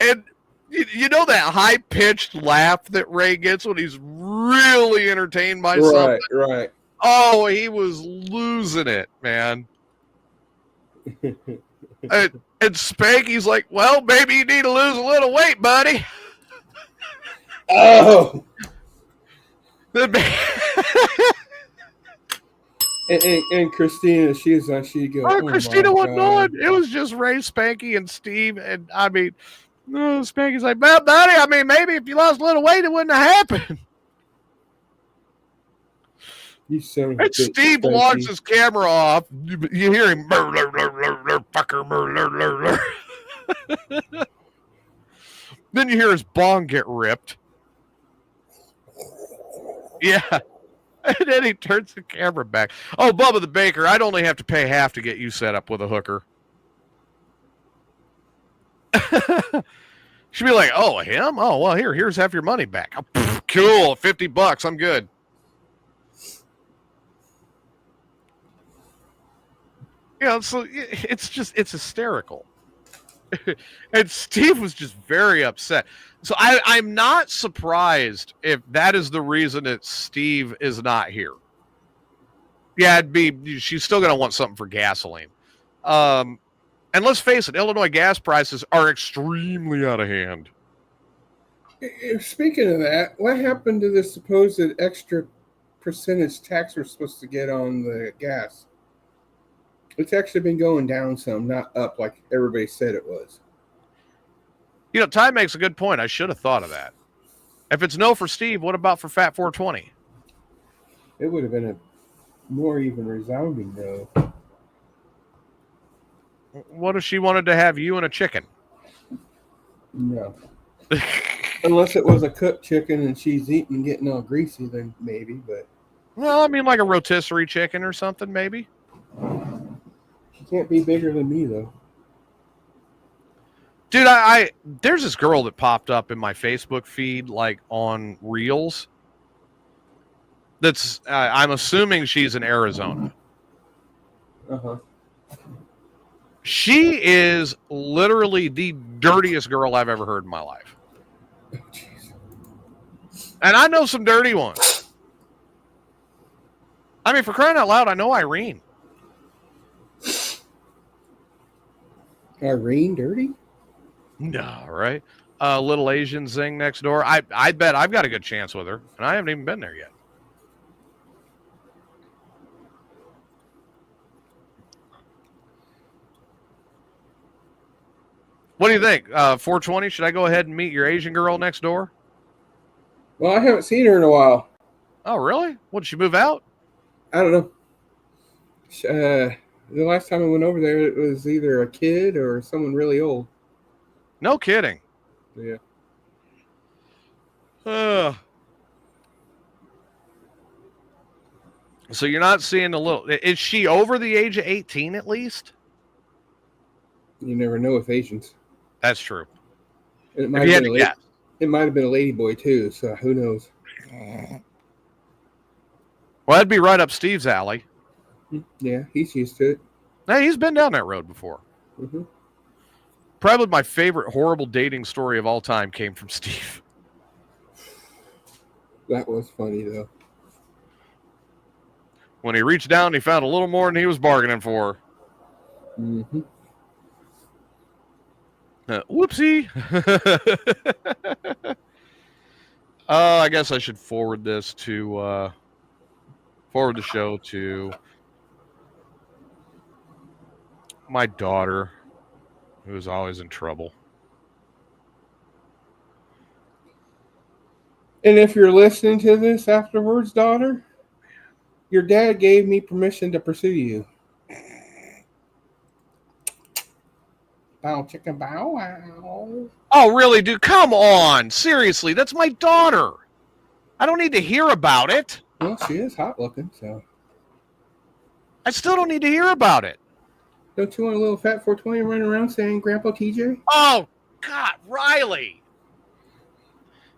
And you know that high-pitched laugh that Ray gets when he's really entertained by something? Right. Oh, he was losing it, man. and Spanky's like, well, maybe you need to lose a little weight, buddy. Oh! And Christina, she goes, oh, Christina wasn't on. It was just Ray, Spanky, and Steve. And I mean, Spanky's like, well, buddy, I mean, maybe if you lost a little weight, it wouldn't have happened. You son of a and bitch, Steve Spanky. logs his camera off. You hear him, fucker, Then you hear his bong get ripped. Yeah. And then he turns the camera back. Oh, Bubba the Baker, I'd only have to pay half to get you set up with a hooker. She'd be like, oh, him? Oh, well, here's half your money back. Oh, cool, $50, I'm good. Yeah, so it's hysterical. And Steve was just very upset. So I'm not surprised if that is the reason that Steve is not here. Yeah, she's still going to want something for gasoline. And let's face it, Illinois gas prices are extremely out of hand. Speaking of that, what happened to the supposed extra percentage tax we're supposed to get on the gas? It's actually been going down some, not up like everybody said it was. You know, Ty makes a good point. I should have thought of that. If it's no for Steve, what about for Fat 420? It would have been a more even resounding no. What if she wanted to have you and a chicken? No. Unless it was a cooked chicken and she's eating getting all greasy, then maybe, but... Well, I mean like a rotisserie chicken or something, maybe. She can't be bigger than me, though. Dude, there's this girl that popped up in my Facebook feed, like on Reels. That's I'm assuming she's in Arizona. Uh-huh. She is literally the dirtiest girl I've ever heard in my life. Oh, jeez. And I know some dirty ones. I mean, for crying out loud, I know Irene. Irene dirty? No, right? Little Asian zing next door. I bet I've got a good chance with her, and I haven't even been there yet. What do you think? 420, should I go ahead and meet your Asian girl next door? Well, I haven't seen her in a while. Oh, really? What, did she move out? I don't know. The last time I went over there, it was either a kid or someone really old. No kidding. Yeah. So you're not seeing a little... Is she over the age of 18 at least? You never know with Asians. That's true. It might have been a lady boy, too, so who knows? Well, that'd be right up Steve's alley. Yeah, he's used to it. Hey, he's been down that road before. Mm-hmm. Probably my favorite horrible dating story of all time came from Steve. That was funny, though. When he reached down, he found a little more than he was bargaining for. Mm-hmm. Whoopsie. I guess I should forward this to... forward the show to my daughter, who is always in trouble. And if you're listening to this afterwards, daughter, your dad gave me permission to pursue you. Bow, chicken, bow, wow. Oh, really, dude? Come on. Seriously, that's my daughter. I don't need to hear about it. Well, she is hot looking, so. I still don't need to hear about it. Don't you want a little fat 420 running around saying Grandpa TJ? Oh, God, Riley.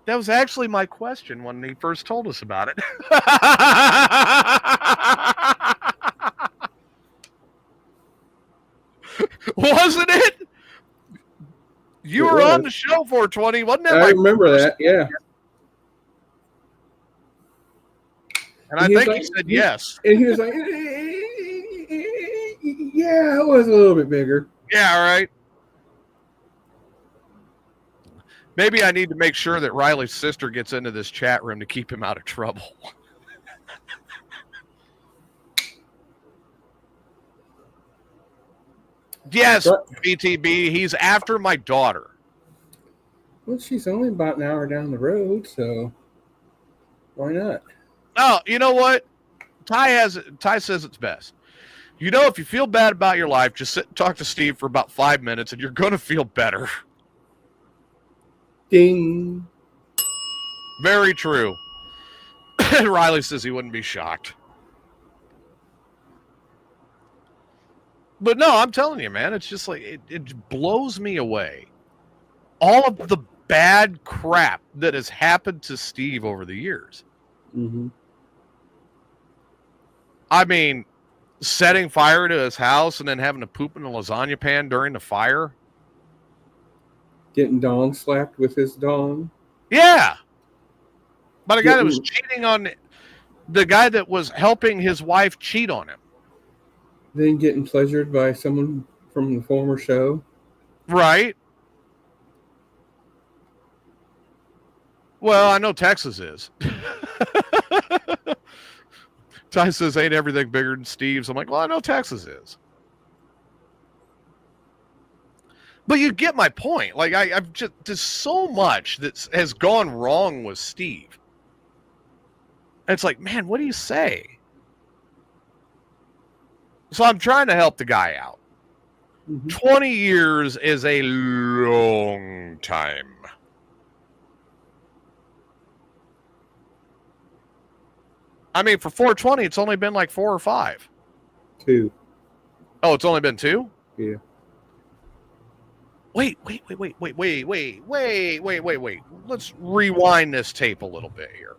That was actually my question when he first told us about it. Wasn't it? You It were on was. the show 420. Wasn't that I my remember first? that, yeah. And I think he said yes. And he was like, yeah, it was a little bit bigger. Yeah, all right. Maybe I need to make sure that Riley's sister gets into this chat room to keep him out of trouble. Yes, BTB, he's after my daughter. Well, she's only about an hour down the road, so why not? Oh, you know what? Ty says it's best. You know, if you feel bad about your life, just sit and talk to Steve for about 5 minutes and you're going to feel better. Ding. Very true. Riley says he wouldn't be shocked. But no, I'm telling you, man, it's just like, it blows me away. All of the bad crap that has happened to Steve over the years. Mm-hmm. I mean, setting fire to his house and then having to poop in a lasagna pan during the fire. Getting Dawn slapped with his Dawn. Yeah. By the guy that was cheating on the guy that was helping his wife cheat on him. Then getting pleasured by someone from the former show. Right. Well, I know Texas is. Ty says, ain't everything bigger than Steve's? I'm like, well, I know Texas is. But you get my point. Like, I've just, there's so much that has gone wrong with Steve. And it's like, man, what do you say? So I'm trying to help the guy out. Mm-hmm. 20 years is a long time. I mean, for 420, it's only been like 4 or 5. 2. Oh, it's only been 2? Yeah. Wait. Let's rewind this tape a little bit here.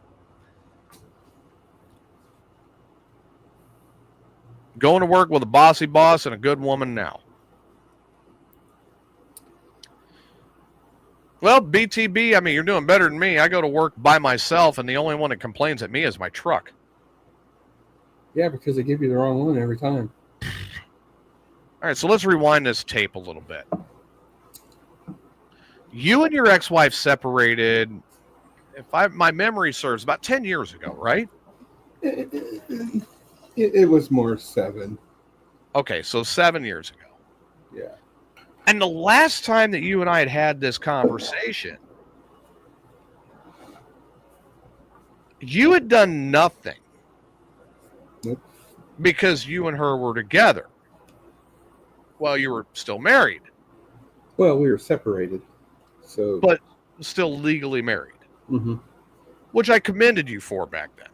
Going to work with a bossy boss and a good woman now. Well, BTB, I mean, you're doing better than me. I go to work by myself, and the only one that complains at me is my truck. Yeah, because they give you the wrong one every time. All right, so let's rewind this tape a little bit. You and your ex-wife separated, if my memory serves, about 10 years ago, right? It was more 7. Okay, so 7 years ago. Yeah. And the last time that you and I had this conversation, you had done nothing. Nope. Because you and her were together. Well, you were still married. Well, we were separated. So, but still legally married. Mm-hmm. Which I commended you for back then.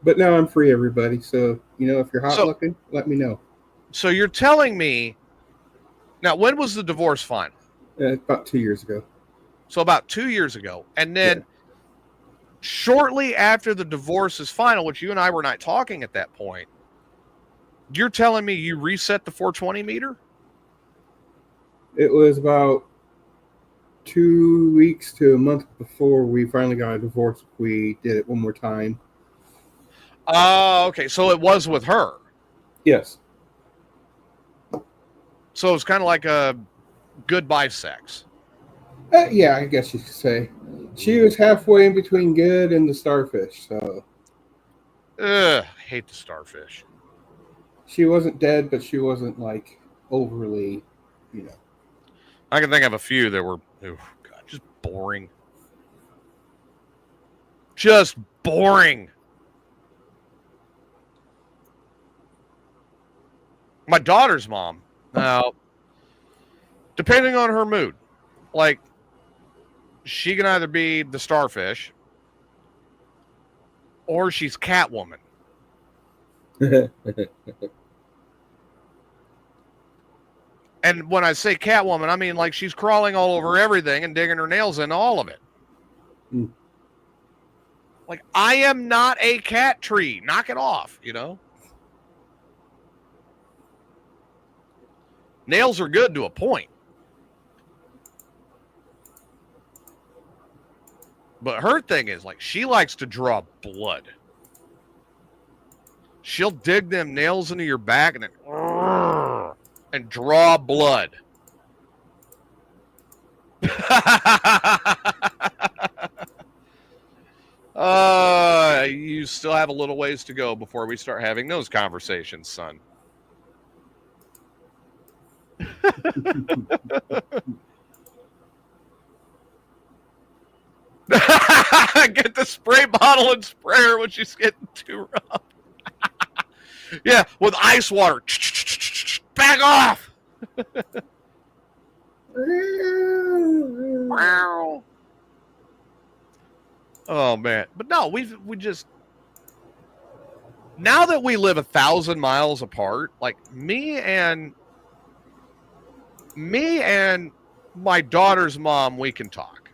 But now I'm free, everybody. So, if you're hot looking, let me know. So you're telling me, now when was the divorce final? About 2 years ago. So about 2 years ago. And then shortly after the divorce is final, which you and I were not talking at that point, you're telling me you reset the 420 meter? It was about 2 weeks to a month before we finally got a divorce. We did it one more time. Okay. So it was with her. Yes. So it's kind of like a goodbye sex. Yeah, I guess you could say. She was halfway in between good and the starfish, so. Hate the starfish. She wasn't dead, but she wasn't like overly, I can think of a few that were, just boring. Just boring. My daughter's mom, now, depending on her mood, like, she can either be the starfish or she's Catwoman. And when I say Catwoman, I mean like she's crawling all over everything and digging her nails into all of it. Mm. Like, I am not a cat tree. Knock it off, you know? Nails are good to a point. But her thing is, like, she likes to draw blood. She'll dig them nails into your back and then and draw blood. You still have a little ways to go before we start having those conversations, son. Get the spray bottle and spray her when she's getting too rough. Yeah, with ice water. Back off. Wow. Oh man, but no, we just, now that we live 1,000 miles apart, like me and my daughter's mom, we can talk.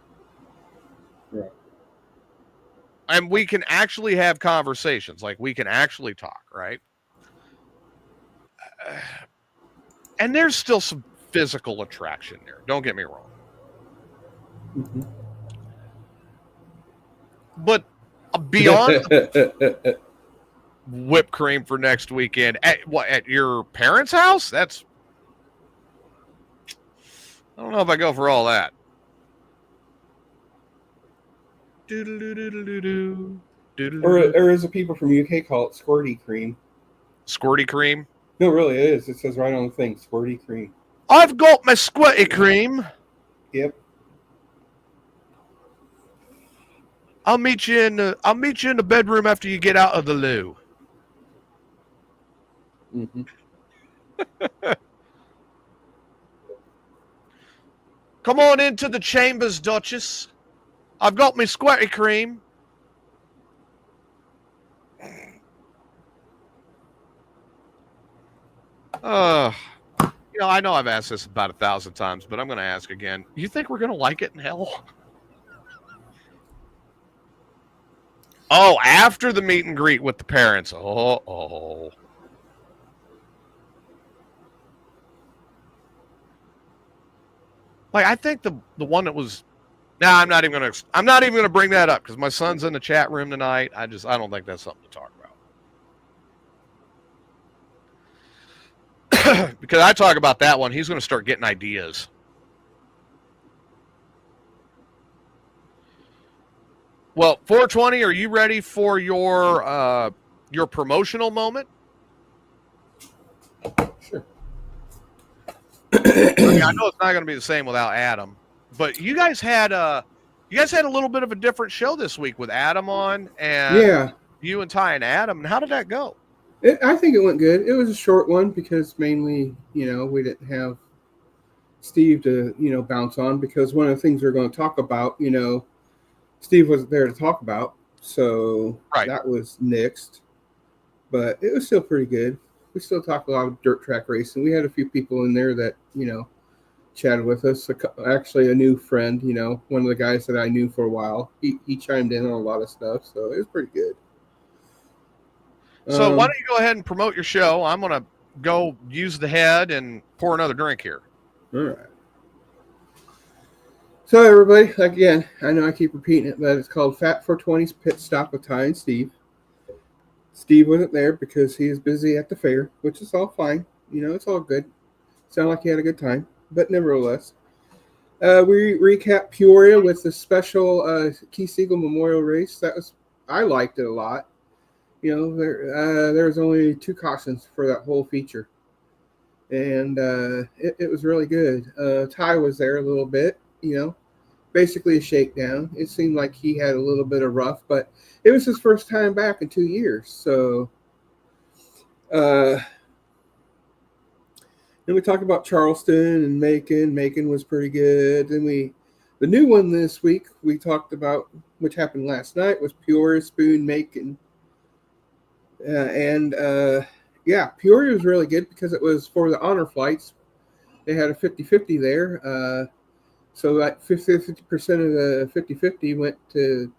Right. And we can actually have conversations. Like, we can actually talk, right? And there's still some physical attraction there. Don't get me wrong. Mm-hmm. But beyond whipped cream for next weekend, at your parents' house? That's, I don't know if I go for all that. Or as the people from UK call it, squirty cream. Squirty cream? No, really, it is. It says right on the thing, squirty cream. I've got my squirty cream. Yep. I'll meet you in the bedroom after you get out of the loo. Mm-hmm. Come on into the chambers, Duchess. I've got my squirty cream. I know I've asked this about 1,000 times, but I'm going to ask again. You think we're going to like it in hell? Oh, after the meet and greet with the parents. Oh. Like, I think the one that was. Nah, I'm not even gonna bring that up because my son's in the chat room tonight. I don't think that's something to talk about. Because I talk about that one, he's gonna start getting ideas. Well, 420, are you ready for your promotional moment? Sure. I know it's not going to be the same without Adam, but you guys had a little bit of a different show this week with Adam on, and yeah, you and Ty and Adam. And how did that go? I think it went good. It was a short one because mainly, we didn't have Steve to, bounce on, because one of the things we're going to talk about, Steve wasn't there to talk about, so right. That was nixed. But it was still pretty good. We still talked a lot of dirt track racing. We had a few people in there that, chatted with us. Actually, a new friend, one of the guys that I knew for a while. He chimed in on a lot of stuff, so it was pretty good. So why don't you go ahead and promote your show? I'm going to go use the head and pour another drink here. All right. So everybody, again, I know I keep repeating it, but it's called Fat 420's Pit Stop with Ty and Steve. Steve wasn't there because he was busy at the fair, which is all fine. It's all good. Sounded like he had a good time, but nevertheless. We recap Peoria with the special Keith Siegel Memorial Race. I liked it a lot. There was only 2 cautions for that whole feature. And it was really good. Ty was there a little bit, basically a shakedown. It seemed like he had a little bit of rough, but it was his first time back in 2 years. So then we talked about Charleston and Macon. Macon was pretty good. Then the new one this week we talked about, which happened last night, was Peoria, Spoon, Macon. Peoria was really good because it was for the honor flights. they had a 50-50 there. So like 50% of the 50-50 went to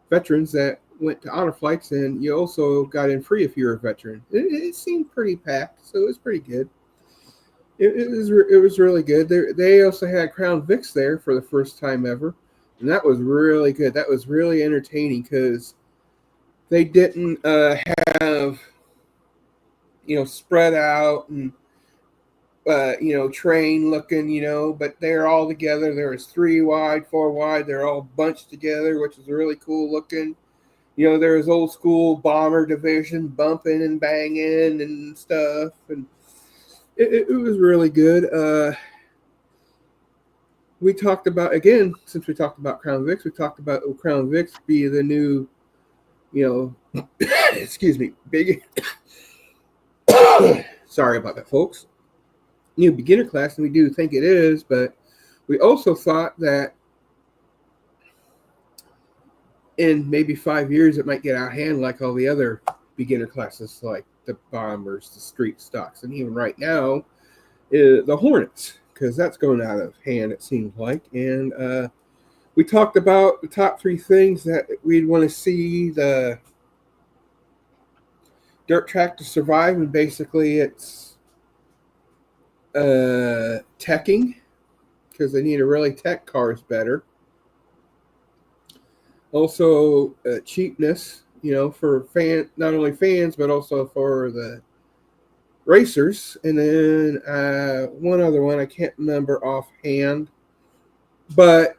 veterans that went to honor flights, and you also got in free if you're a veteran. It seemed pretty packed, so it was pretty good. It was really good. They also had Crown Vics there for the first time ever, and that was really good. That was really entertaining because they didn't have spread out and train looking, but they're all together. There was 3 wide, 4 wide. They're all bunched together, which is really cool looking. There was old school bomber division bumping and banging and stuff, and it was really good. We talked about, again, since we talked about Crown Vics, we talked about Crown Vics be the new, excuse me, big. Sorry about that, folks. New beginner class, and we do think it is, but we also thought that in maybe 5 years it might get out of hand like all the other beginner classes, like the bombers, the street stocks, and even right now the Hornets, because that's going out of hand, it seems like. And we talked about the top 3 things that we'd want to see the dirt track to survive, and basically it's teching, because they need to really tech cars better. Also, cheapness, for not only fans, but also for the racers. And then one other one, I can't remember offhand, but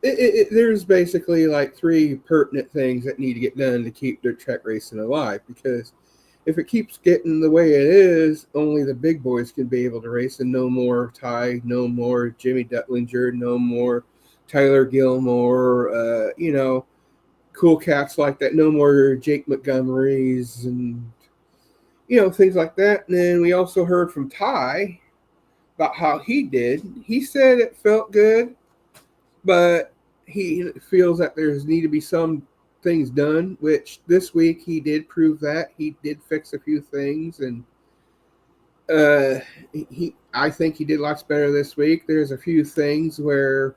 there's basically like 3 pertinent things that need to get done to keep dirt track racing alive, because if it keeps getting the way it is, only the big boys can be able to race, and no more Ty, no more Jimmy Duttlinger, no more Tyler Gilmore, cool cats like that. No more Jake Montgomerys and, things like that. And then we also heard from Ty about how he did. He said it felt good, but he feels that there's need to be some things done, which this week he did prove that. He did fix a few things, and I think he did lots better this week. There's a few things where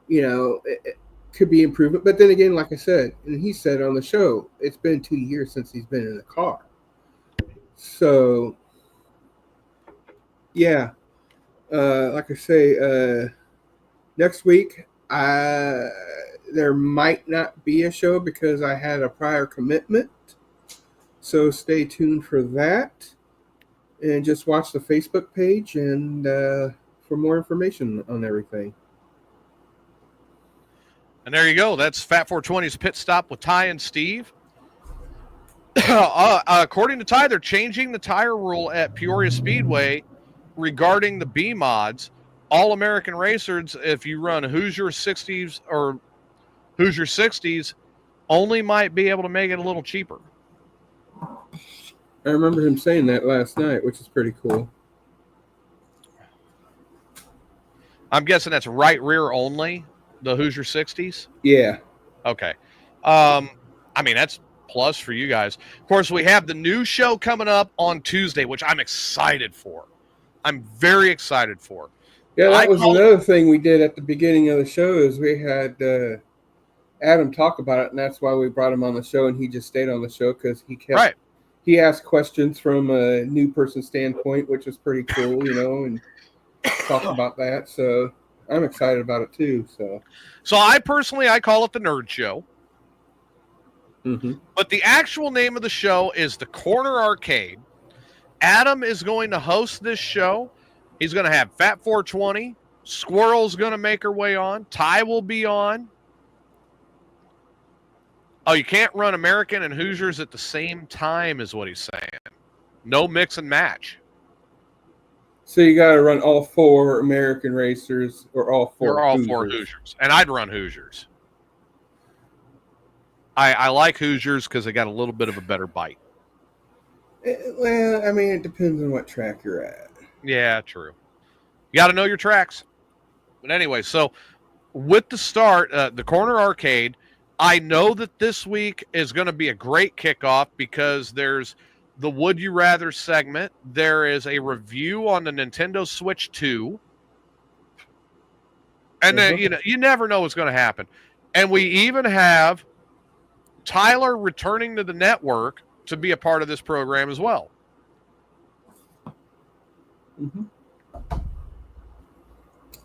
it could be improvement, but then again, like I said, and he said on the show, it's been 2 years since he's been in the car. So yeah, like I say, next week there might not be a show because I had a prior commitment, so stay tuned for that, and just watch the Facebook page and for more information on everything. And there you go. That's Fat 420's Pit Stop with Ty and Steve. According to Ty, they're changing the tire rule at Peoria Speedway regarding the B mods. All American racers, if you run Hoosier 60s or Hoosier 60s, only might be able to make it a little cheaper. I remember him saying that last night, which is pretty cool. I'm guessing that's right rear only, the Hoosier 60s? Yeah. Okay. That's plus for you guys. Of course, we have the new show coming up on Tuesday, which I'm excited for. I'm very excited for. Yeah, that was another thing we did at the beginning of the show is we had Adam talk about it, and that's why we brought him on the show, and he just stayed on the show because he kept right. He asked questions from a new person standpoint, which was pretty cool, and talked about that. So I'm excited about it too. So I personally call it the Nerd Show. Mm-hmm. But the actual name of the show is The Corner Arcade. Adam is going to host this show. He's going to have Fat 420. Squirrel's going to make her way on. Ty will be on. Oh, you can't run American and Hoosiers at the same time is what he's saying. No mix and match. So you got to run all 4 American racers or all 4 Or all Hoosiers. 4 Hoosiers. And I'd run Hoosiers. I like Hoosiers because they got a little bit of a better bite. Well, it depends on what track you're at. Yeah, true. You got to know your tracks. But anyway, so with the start, the Corner Arcade, I know that this week is going to be a great kickoff because there's the Would You Rather segment. There is a review on the Nintendo Switch 2. And then, you never know what's going to happen. And we even have Tyler returning to the network to be a part of this program as well. Mm-hmm.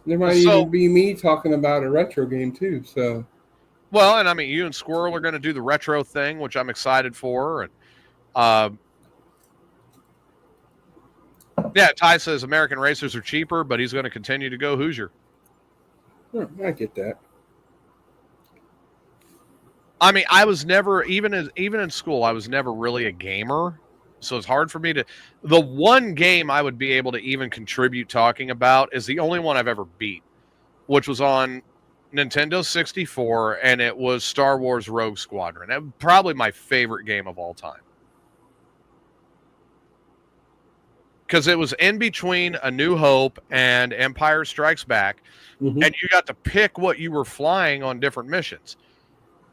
There might even be me talking about a retro game too. So, well, and I mean, you and Squirrel are going to do the retro thing, which I'm excited for. And yeah, Ty says American racers are cheaper, but he's going to continue to go Hoosier. I get that. I mean, I was never, even in school, I was never really a gamer. So it's hard for me to. The one game I would be able to even contribute talking about is the only one I've ever beat, which was on Nintendo 64, and it was Star Wars Rogue Squadron. That was probably my favorite game of all time. Because it was in between A New Hope and Empire Strikes Back, and you got to pick what you were flying on different missions.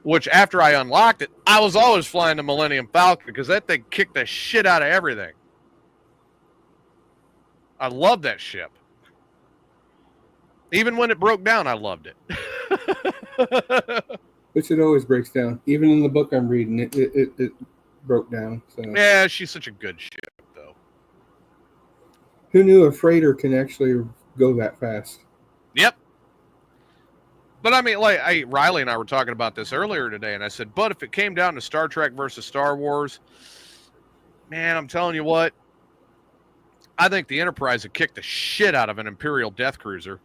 Which, after I unlocked it, I was always flying the Millennium Falcon because that thing kicked the shit out of everything. I loved that ship. Even when it broke down, I loved it. Which it always breaks down. Even in the book I'm reading, it broke down. So. Yeah, she's such a good ship, though. Who knew a freighter can actually go that fast? Yep. But I mean, like Riley and I were talking about this earlier today, and I said, but if it came down to Star Trek versus Star Wars, man, I'm telling you what, I think the Enterprise would kick the shit out of an Imperial Death Cruiser.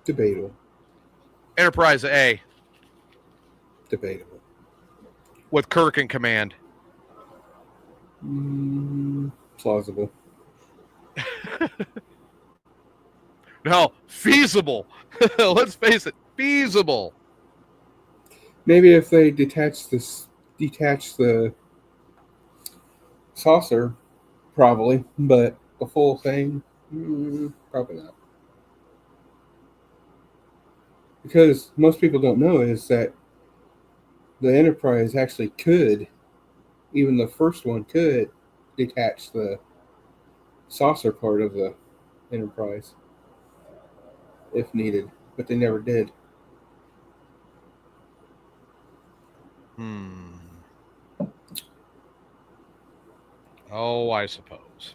Debatable. Enterprise A. Debatable. With Kirk in command. Plausible. No, feasible. Let's face it, feasible. Maybe if they detach the saucer, probably, but the full thing, probably not. Because most people don't know is that the Enterprise actually could, even the first one could, detach the saucer part of the Enterprise if needed, but they never did. Oh, I suppose.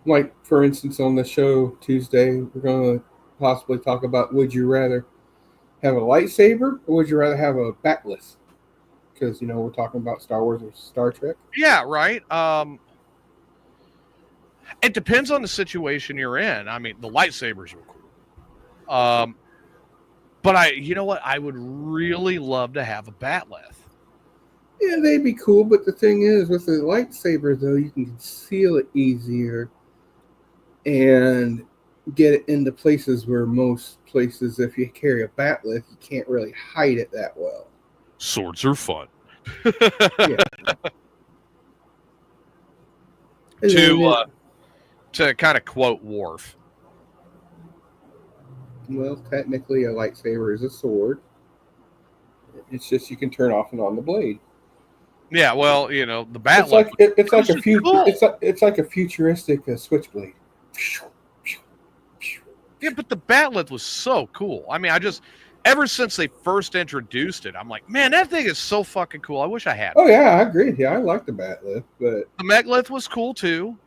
Like, for instance, on the show Tuesday, we're going to possibly talk about, would you rather have a lightsaber or would you rather have a batless? Because, we're talking about Star Wars or Star Trek. Yeah, right. It depends on the situation you're in. I mean, the lightsabers are cool. But you know what? I would really love to have a batleth. Yeah, they'd be cool, but the thing is, with the lightsaber, though, you can conceal it easier and get it into places where most places, if you carry a batleth, you can't really hide it that well. Swords are fun. To kind of quote Worf. Well, technically, a lightsaber is a sword. It's just you can turn off and on the blade. Yeah, well, the bat. It's like a futuristic switchblade. Yeah, but the batleth was so cool. I mean, ever since they first introduced it, I'm like, man, that thing is so fucking cool. I wish I had. Oh yeah, I agree. Yeah, I like the batleth, but the mechlith was cool too.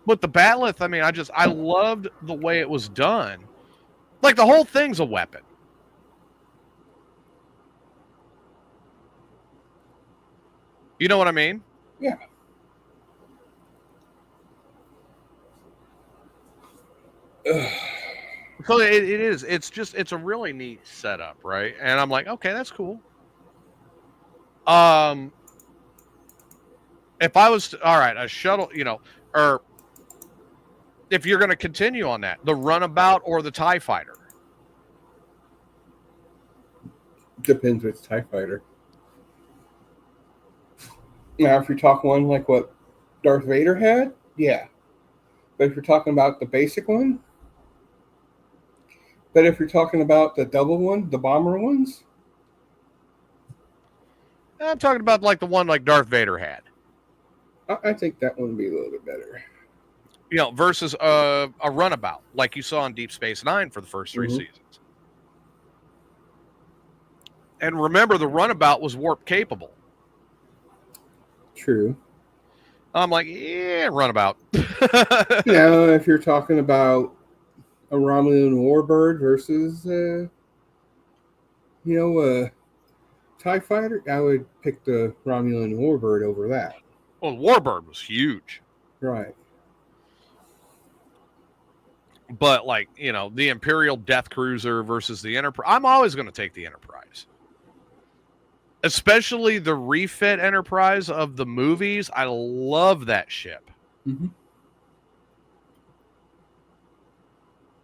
But the batleth, I mean, I loved the way it was done. Like the whole thing's a weapon. You know what I mean? Yeah. So it is. It's a really neat setup, right? And I'm like, okay, that's cool. If I was a shuttle, or if you're going to continue on that, the runabout or the TIE fighter. Depends which TIE fighter. Now, if you're talking one like what Darth Vader had, yeah. But if you're talking about the basic one, but if you're talking about the double one, the bomber ones, I'm talking about like the one like Darth Vader had. I think that one would be a little bit better. You know, versus a runabout like you saw in Deep Space Nine for the first 3 seasons. And remember, the runabout was warp capable. True. I'm like, yeah, runabout. Now, if you're talking about a Romulan warbird versus, a TIE fighter, I would pick the Romulan warbird over that. Well, Warbird was huge. Right. But, like, you know, the Imperial Death Cruiser versus the Enterprise. I'm always going to take the Enterprise. Especially the refit Enterprise of the movies. I love that ship. Mm-hmm.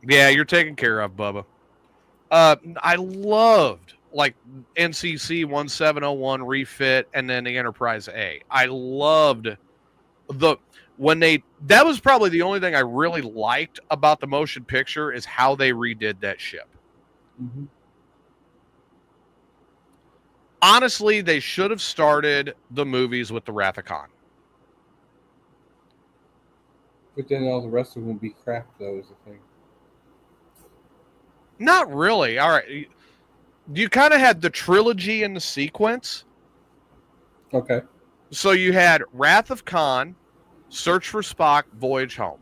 Yeah, you're taken care of, Bubba. I loved, like, NCC 1701 refit and then the Enterprise A. I loved that was probably the only thing I really liked about the motion picture is how they redid that ship. Mm-hmm. Honestly, they should have started the movies with the Wrath of Khan. But then all the rest of them would be crap, though, is the thing. Not really. All right. You kind of had the trilogy in the sequence. Okay. So you had Wrath of Khan, Search for Spock, Voyage Home.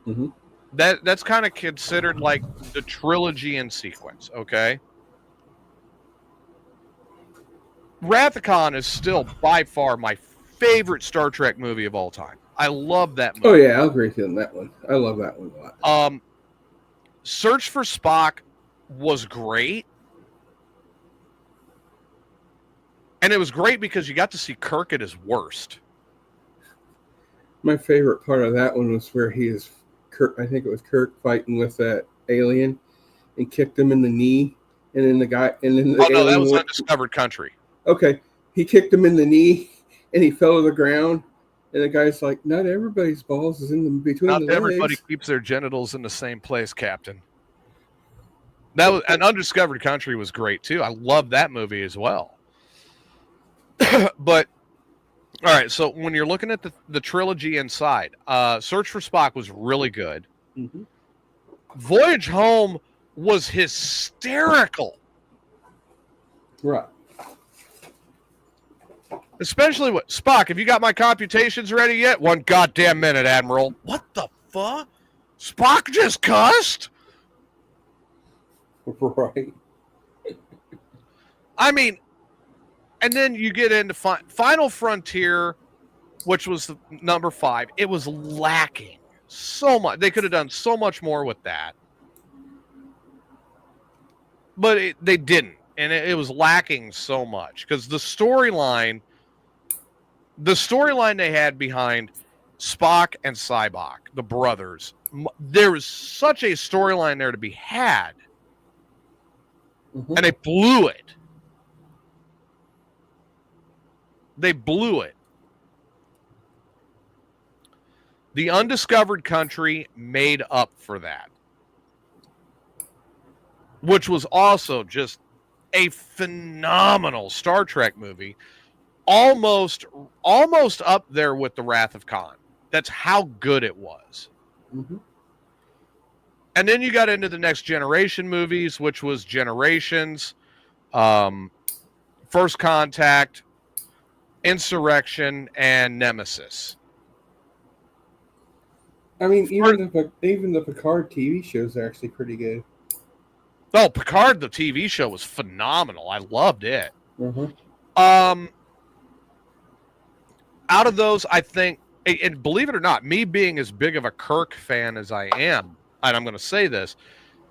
Mm-hmm. That's kind of considered like the trilogy in sequence, okay? Wrath of Khan is still by far my favorite Star Trek movie of all time. I love that movie. Oh, yeah, I'll agree with you on that one. I love that one a lot. Search for Spock was great. And it was great because you got to see Kirk at his worst. My favorite part of that one was where he is Kirk. I think it was Kirk fighting with that alien and kicked him in the knee, and then the guy, and then the alien that was Undiscovered Country. Okay, he kicked him in the knee, and he fell to the ground, and the guy's like, "Not everybody's balls is in the between Not the legs." Not everybody keeps their genitals in the same place, Captain. That was an Undiscovered Country was great too. I love that movie as well. But all right, so when you're looking at the trilogy inside, Search for Spock was really good. Mm-hmm. Voyage Home was hysterical. Right. Especially with Spock. Have you got my computations ready yet? 1 goddamn minute, Admiral. What the fuck? Spock just cussed? Right. I mean, and then you get into Final Frontier, which was number 5. It was lacking so much. They could have done so much more with that. But they didn't. And it was lacking so much. Because the storyline they had behind Spock and Sybok, the brothers, there was such a storyline there to be had. Mm-hmm. And they blew it. They blew it. The Undiscovered Country made up for that. Which was also just a phenomenal Star Trek movie. Almost up there with The Wrath of Khan. That's how good it was. Mm-hmm. And then you got into the Next Generation movies, which was Generations, First Contact, Insurrection, and Nemesis. I mean, even the Picard TV shows are actually pretty good. Oh, Picard, the TV show, was phenomenal. I loved it. Mm-hmm. Out of those, I think, and believe it or not, me being as big of a Kirk fan as I am, and I'm going to say this,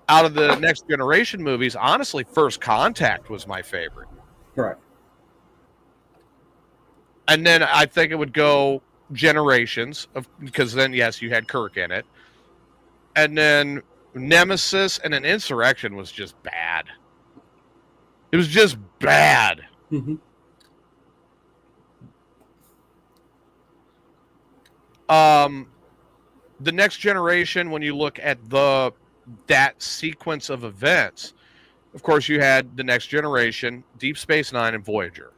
out of the Next Generation movies, honestly, First Contact was my favorite. Right. And then I think it would go Generations, because then, yes, you had Kirk in it. And then Nemesis, and then Insurrection was just bad. It was just bad. Mm-hmm. The Next Generation, when you look at that sequence of events, of course, you had the Next Generation, Deep Space Nine, and Voyager.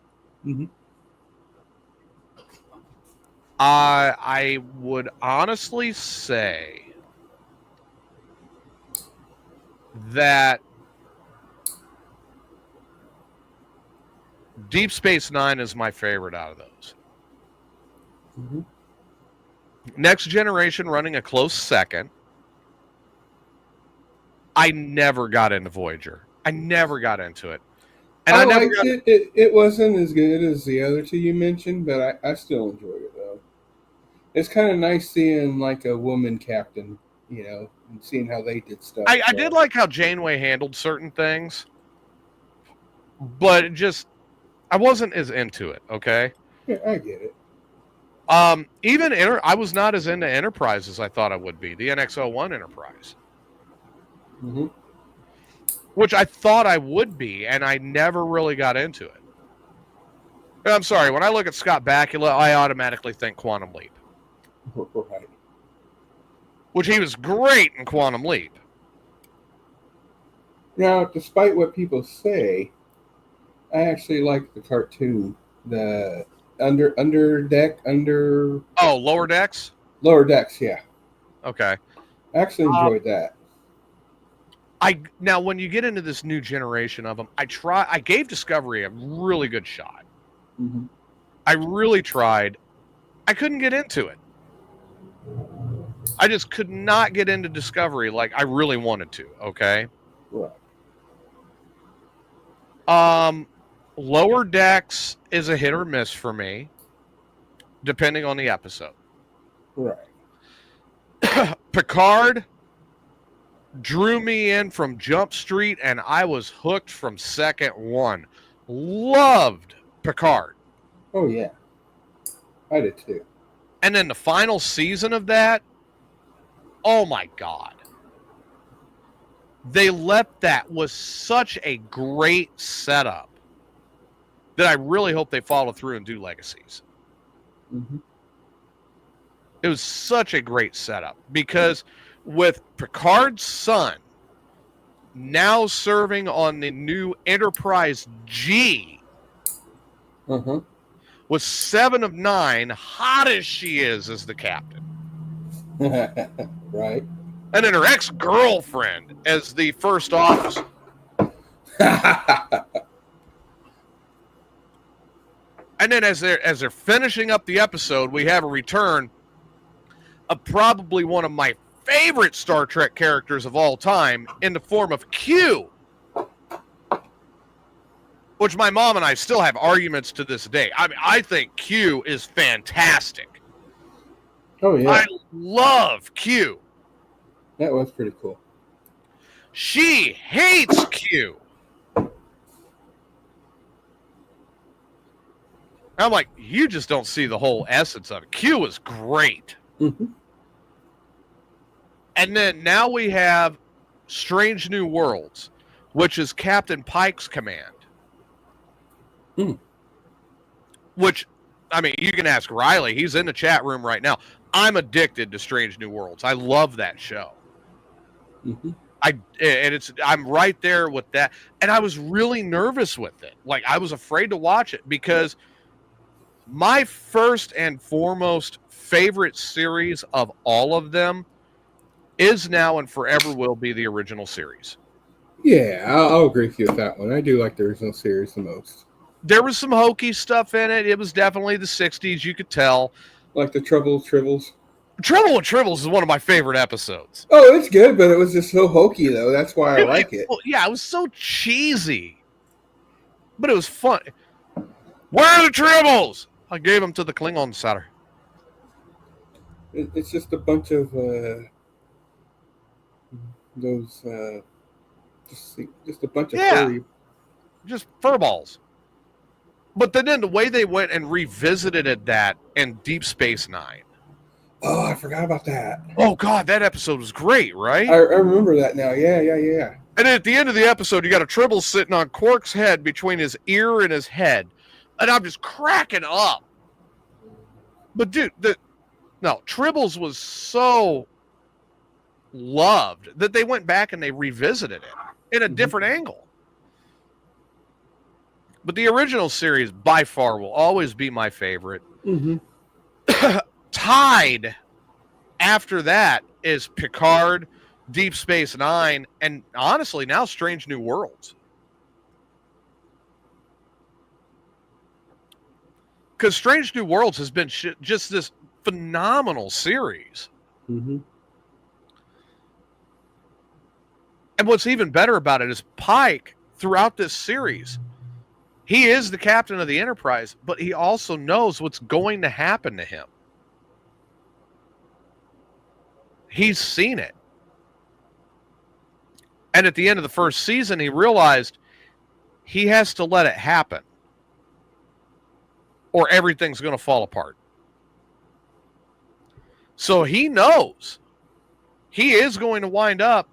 Mm-hmm. I would honestly say that Deep Space Nine is my favorite out of those. Mm-hmm. Next Generation running a close second. I never got into Voyager. I never got into it. And I I never liked got it. It wasn't as good as the other two you mentioned, but I still enjoyed it though. It's kind of nice seeing like a woman captain, and seeing how they did stuff. I did like how Janeway handled certain things, but it just I wasn't as into it, okay? Yeah, I get it. I was not as into Enterprise as I thought I would be, the NX-01 Enterprise. Mm-hmm. Which I thought I would be, and I never really got into it. And I'm sorry, when I look at Scott Bakula, I automatically think Quantum Leap. Right. Which he was great in Quantum Leap. Now, despite what people say, I actually like the cartoon, the Oh, Lower Decks? lower decks. Yeah, Okay. I actually enjoyed that. Now when you get into this new generation of them, I gave Discovery a really good shot. Mm-hmm. I really tried. I couldn't get into it. I just could not get into Discovery like I really wanted to, okay? Right. Lower Decks is a hit or miss for me, depending on the episode. Right. Picard drew me in from Jump Street, and I was hooked from second one. Loved Picard. Oh yeah, I did too. And then the final season of that, oh my God. They left that with such a great setup that I really hope they follow through and do Legacies. Mm-hmm. It was such a great setup because with Picard's son now serving on the new Enterprise G, with 7 of 9, hot as she is as the captain. Right. And then her ex-girlfriend as the first officer. And then as they're finishing up the episode, we have a return of probably one of my favorite Star Trek characters of all time in the form of Q, which my mom and I still have arguments to this day. I mean, I think Q is fantastic. Oh yeah, I love Q. that was pretty cool. She hates Q. I'm like, you just don't see the whole essence of it. Q is great. Mm-hmm. And then now we have Strange New Worlds, which is Captain Pike's command. Mm. Which, I mean, you can ask Riley. He's in the chat room right now. I'm addicted to Strange New Worlds. I love that show. Mm-hmm. I'm right there with that. And I was really nervous with it. Like, I was afraid to watch it because my first and foremost favorite series of all of them is now and forever will be the original series. Yeah, I'll agree with you with that one. I do like the original series the most. There was some hokey stuff in it. It was definitely the 60s, you could tell. Like the Tribbles. Trouble with Tribbles is one of my favorite episodes. Oh, it's good, but it was just so hokey, though. That's why I like it. Yeah, it was so cheesy. But it was fun. Where are the Tribbles? I gave them to the Klingon setter. It's just a bunch of just a bunch of furry. Just furballs. But then the way they went and revisited that in Deep Space Nine. Oh, I forgot about that. Oh, God, that episode was great, right? I remember that now. Yeah. And at the end of the episode, you got a Tribble sitting on Quark's head between his ear and his head. And I'm just cracking up. But, dude, Tribbles was so loved that they went back and they revisited it in a different angle. But the original series, by far, will always be my favorite. Mm-hmm. Tied after that is Picard, Deep Space Nine, and honestly, now Strange New Worlds. Because Strange New Worlds has been just this phenomenal series. Mm-hmm. And what's even better about it is Pike, throughout this series, he is the captain of the Enterprise, but he also knows what's going to happen to him. He's seen it. And at the end of the first season, he realized he has to let it happen, or everything's going to fall apart. So he knows he is going to wind up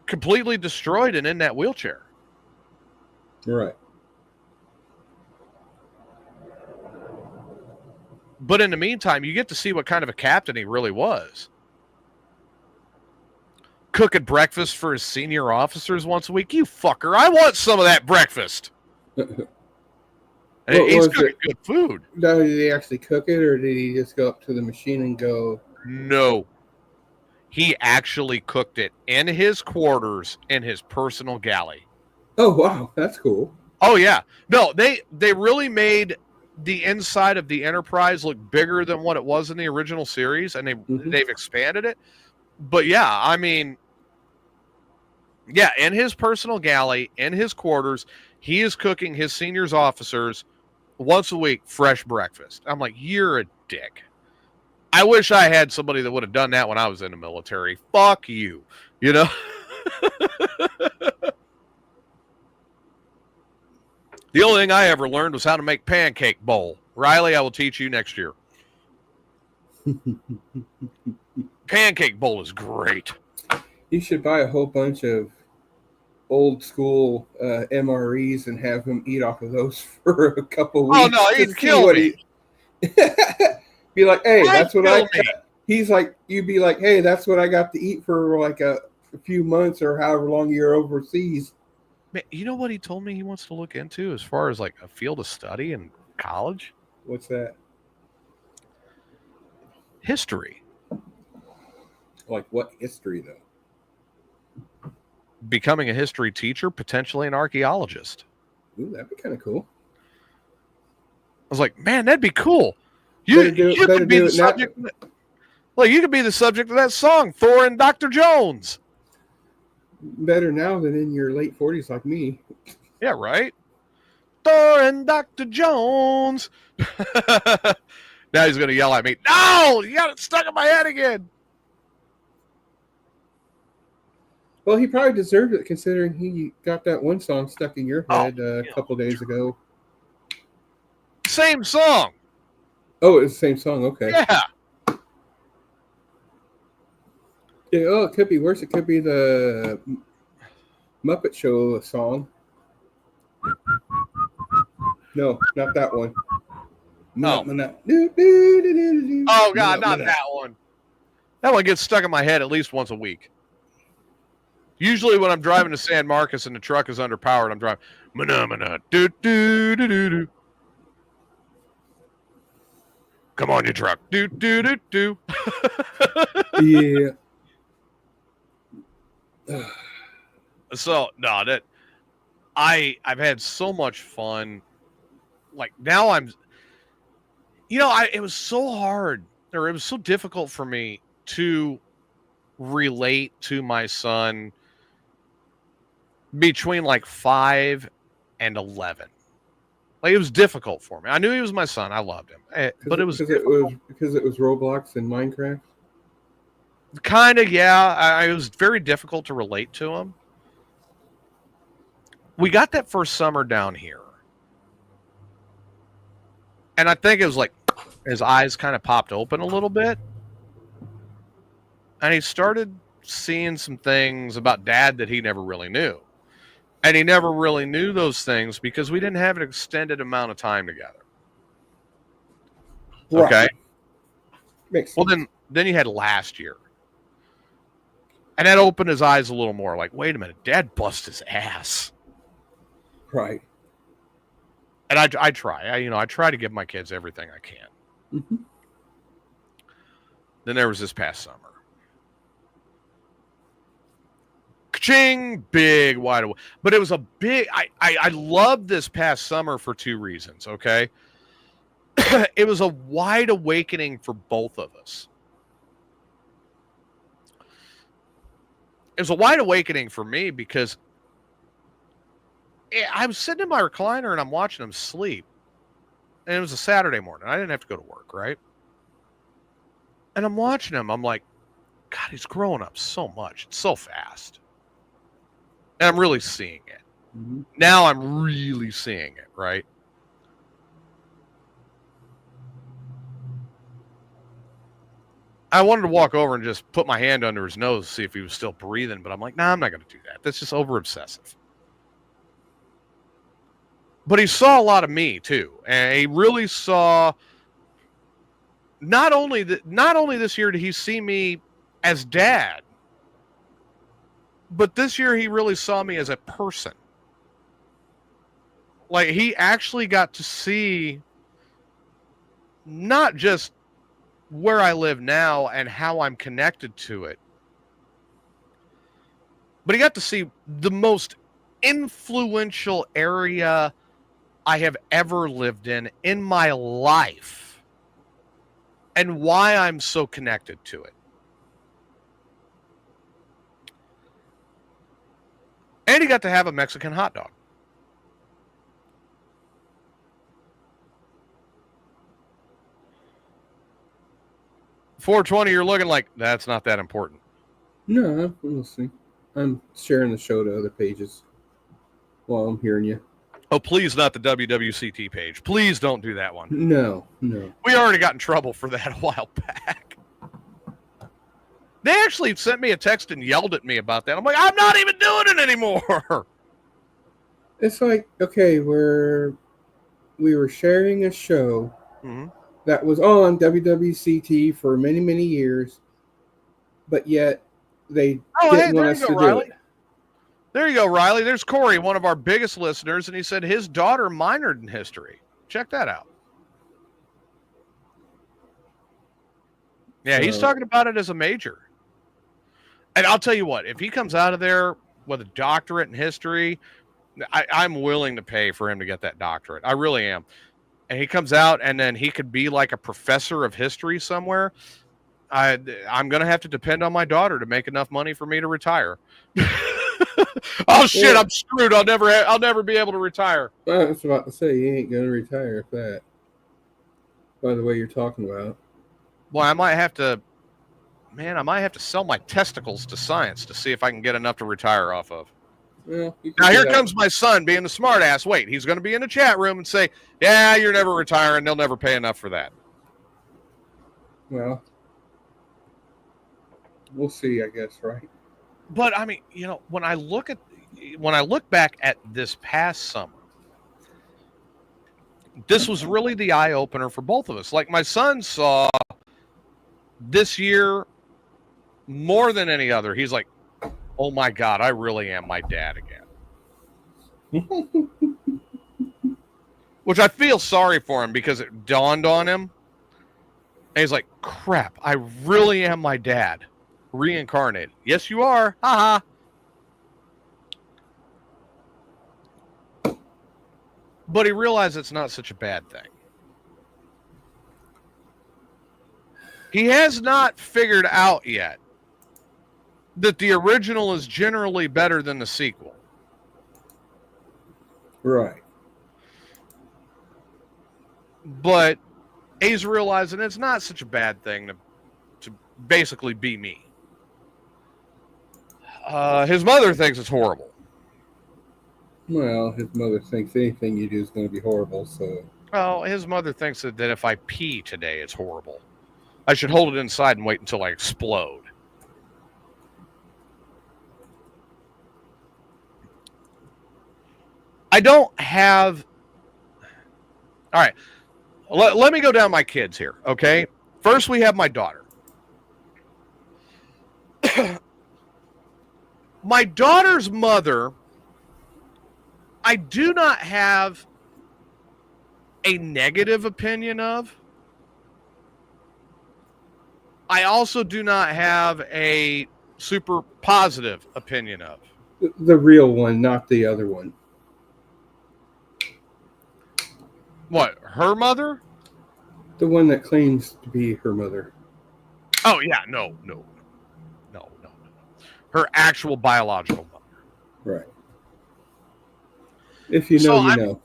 completely destroyed and in that wheelchair. Right. But in the meantime, you get to see what kind of a captain he really was. Cooking breakfast for his senior officers once a week. You fucker. I want some of that breakfast. He's cooking good food. Now, did he actually cook it, or did he just go up to the machine and go? No. He actually cooked it in his quarters in his personal galley. Oh, wow. That's cool. Oh, yeah. No, they really made the inside of the Enterprise look bigger than what it was in the original series, and they've expanded it. But, yeah, I mean, yeah, in his personal galley, in his quarters, he is cooking his seniors officers once a week fresh breakfast. I'm like, you're a dick. I wish I had somebody that would have done that when I was in the military. Fuck you. You know? The only thing I ever learned was how to make pancake bowl. Riley, I will teach you next year. Pancake bowl is great. You should buy a whole bunch of old school MREs and have him eat off of those for a couple weeks. Oh, no, he'd kill me. Be like, hey, that's what I me. He's like, you'd be like, hey, that's what I got to eat for like a few months or however long you're overseas. Man, you know what he told me he wants to look into as far as like a field of study in college? What's that? History. Like what history, though? Becoming a history teacher, potentially an archaeologist. Ooh, that'd be kind of cool. I was like, man, that'd be cool. You could be the subject. Well, you could be the subject of that song, Thor and Dr. Jones. Better now than in your late 40s like me. Yeah, right? Thor and Dr. Jones. Now he's going to yell at me. No, you got it stuck in my head again. Well, he probably deserved it considering he got that one song stuck in your head a couple days ago. Same song. Oh, it's the same song. Okay. Yeah. Oh, it could be worse. It could be the Muppet Show song. No, not that one. No. Oh, Oh, God, not that one. That one gets stuck in my head at least once a week. Usually when I'm driving to San Marcos and the truck is underpowered, I'm driving. Mana, do, do, do, do, do. Come on, you truck. Do, do, do, do. Yeah. So, no, that I've had so much fun. Like now I'm, it was so hard, or it was so difficult for me to relate to my son between like 5 and 11. Like it was difficult for me. I knew he was my son. I loved him, but it was because it was Roblox and Minecraft. Kind of, yeah. It was very difficult to relate to him. We got that first summer down here, and I think it was like his eyes kind of popped open a little bit, and he started seeing some things about Dad that he never really knew. And he never really knew those things because we didn't have an extended amount of time together. Right. Okay. Makes sense. Well, then you had last year. And that opened his eyes a little more. Like, wait a minute, Dad bust his ass. Right. And I try. I try to give my kids everything I can. Mm-hmm. Then there was this past summer. Ka-ching! Big, wide awake. But it was a big... I loved this past summer for two reasons, okay? It was a wide awakening for both of us. It was a wide awakening for me because I was sitting in my recliner and I'm watching him sleep. And it was a Saturday morning. I didn't have to go to work, right? And I'm watching him. I'm like, God, he's growing up so much. It's so fast. And I'm really seeing it. Mm-hmm. Now I'm really seeing it, right? I wanted to walk over and just put my hand under his nose to see if he was still breathing, but I'm like, nah, I'm not going to do that. That's just over obsessive. But he saw a lot of me too, and he really saw. Not only this year did he see me as dad, but this year he really saw me as a person. Like, he actually got to see not just where I live now and how I'm connected to it, but he got to see the most influential area I have ever lived in my life, and why I'm so connected to it. And he got to have a Mexican hot dog. $4.20, you're looking like, that's not that important. No, we'll see. I'm sharing the show to other pages while I'm hearing you. Oh, please, not the WWCT page. Please don't do that one. No. We already got in trouble for that a while back. They actually sent me a text and yelled at me about that. I'm like, I'm not even doing it anymore. It's like, okay, we were sharing a show that was on WWCT for many, many years, but yet they didn't want us to do it. There you go, Riley. There's Corey, one of our biggest listeners, and he said his daughter minored in history. Check that out. Yeah, he's talking about it as a major. And I'll tell you what, if he comes out of there with a doctorate in history, I'm willing to pay for him to get that doctorate. I really am. And he comes out and then he could be like a professor of history somewhere. I'm going to have to depend on my daughter to make enough money for me to retire. Oh shit! Yeah. I'm screwed. I'll never be able to retire. I was about to say you ain't gonna retire if that. By the way, you're talking about. Well, I might have to sell my testicles to science to see if I can get enough to retire off of. Well, now here comes my son being the smart ass. Wait, he's going to be in the chat room and say, "Yeah, you're never retiring. They'll never pay enough for that." Well, we'll see. I guess, right? But I mean, when I look back at this past summer, this was really the eye opener for both of us. Like, my son saw this year more than any other. He's like, "Oh my God, I really am my dad again." Which I feel sorry for him because it dawned on him. And he's like, "Crap, I really am my dad. Reincarnated." Yes, you are. Haha. But he realized it's not such a bad thing. He has not figured out yet that the original is generally better than the sequel. Right. But he's realizing it's not such a bad thing to basically be me. His mother thinks it's horrible. Well, his mother thinks anything you do is going to be horrible, so... Well, his mother thinks that if I pee today, it's horrible. I should hold it inside and wait until I explode. I don't have... All right. Let me go down my kids here, okay? First, we have my daughter. My daughter's mother, I do not have a negative opinion of. I also do not have a super positive opinion of. The real one, not the other one. What, her mother? The one that claims to be her mother. Oh, yeah, no. Her actual biological mother. Right. If you know, you know.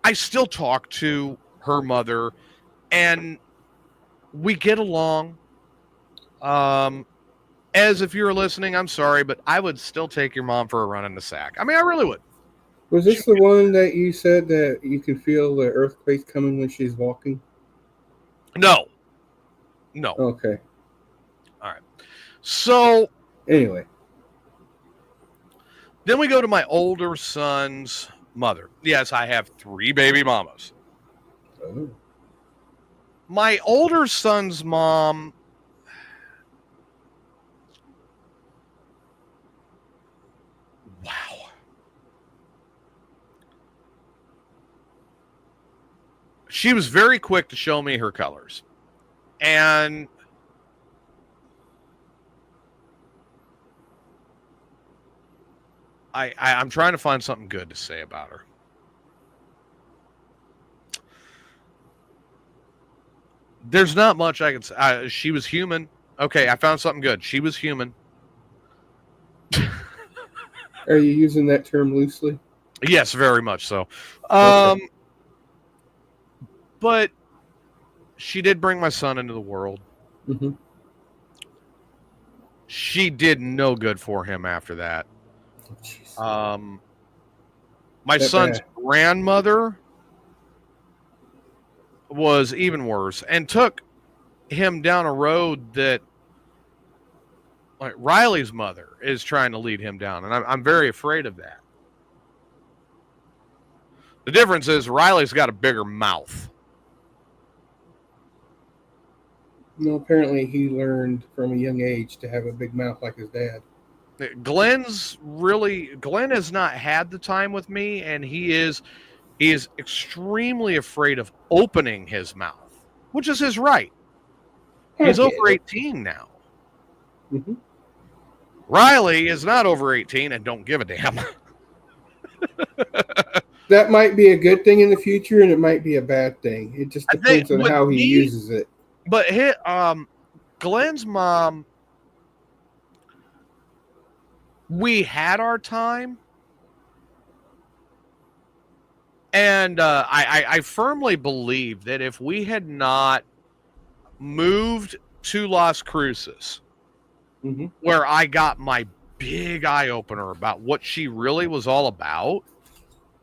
I still talk to her mother, and we get along. As if you're listening, I'm sorry, but I would still take your mom for a run in the sack. I mean, I really would. Was this the one that you said that you could feel the earthquake coming when she's walking? No. Okay. All right. So anyway, then we go to my older son's mother. Yes, I have 3 baby mamas. Oh. My older son's mom, wow. She was very quick to show me her colors. And I'm trying to find something good to say about her. There's not much I can say. She was human. Okay, I found something good. She was human. Are you using that term loosely? Yes, very much so. Okay. But she did bring my son into the world. Mm-hmm. She did no good for him after that. Oh, my that son's bad. grandmother was even worse and took him down a road that, like, Riley's mother is trying to lead him down, and I'm very afraid of that. The difference is Riley's got a bigger mouth. No, apparently he learned from a young age to have a big mouth like his dad. Glenn has not had the time with me, and he is extremely afraid of opening his mouth, which is his right. He's over 18 now. Mm-hmm. Riley is not over 18 and don't give a damn. That might be a good thing in the future, and it might be a bad thing. It just depends on how he uses it. But Glenn's mom, we had our time, and I firmly believe that if we had not moved to Las Cruces, mm-hmm. where I got my big eye opener about what she really was all about,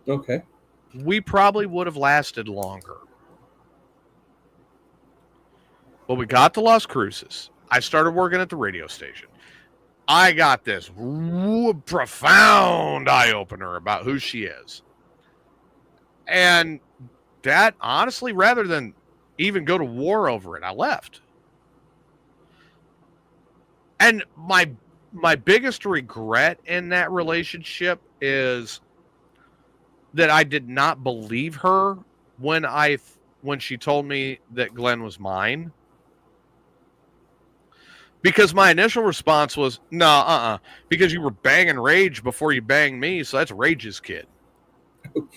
okay, we probably would have lasted longer. But we got to Las Cruces. I started working at the radio station. I got this profound eye-opener about who she is. And that, honestly, rather than even go to war over it, I left. And my biggest regret in that relationship is that I did not believe her when she told me that Glenn was mine. Because my initial response was, no, because you were banging Rage before you banged me, so that's Rage's kid. Oh,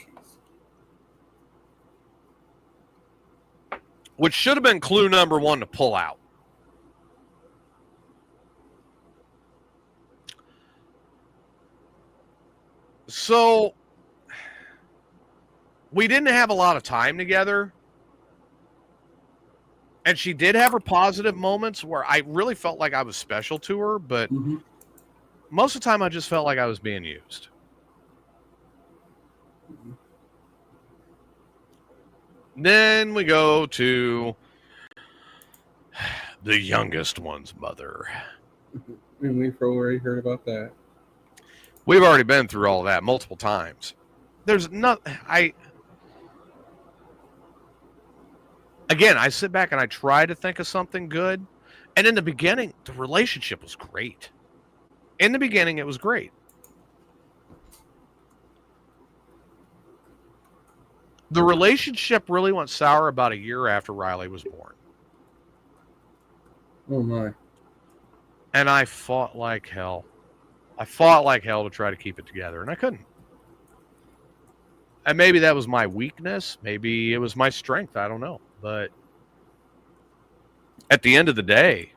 which should have been clue number 1 to pull out. So we didn't have a lot of time together. And she did have her positive moments where I really felt like I was special to her, but mm-hmm. most of the time I just felt like I was being used. Mm-hmm. Then we go to the youngest one's mother. And we've already heard about that. We've already been through all of that multiple times. There's not... Again, I sit back and I try to think of something good. And in the beginning, the relationship was great. In the beginning, it was great. The relationship really went sour about a year after Riley was born. Oh my. And I fought like hell. I fought like hell to try to keep it together, and I couldn't. And maybe that was my weakness. Maybe it was my strength. I don't know. But at the end of the day,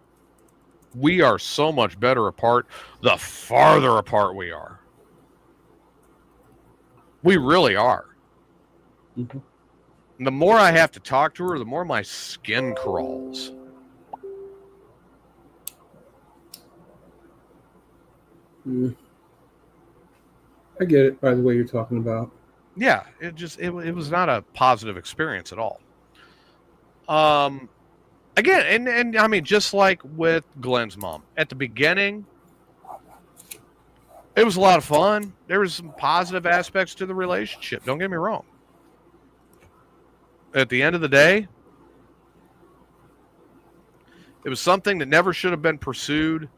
we are so much better apart the farther apart we are. We really are. Mm-hmm. And the more I have to talk to her, the more my skin crawls. I get it by the way you're talking about. Yeah, it was not a positive experience at all. Again, and I mean, just like with Glenn's mom, at the beginning, it was a lot of fun. There was some positive aspects to the relationship. Don't get me wrong. At the end of the day, it was something that never should have been pursued.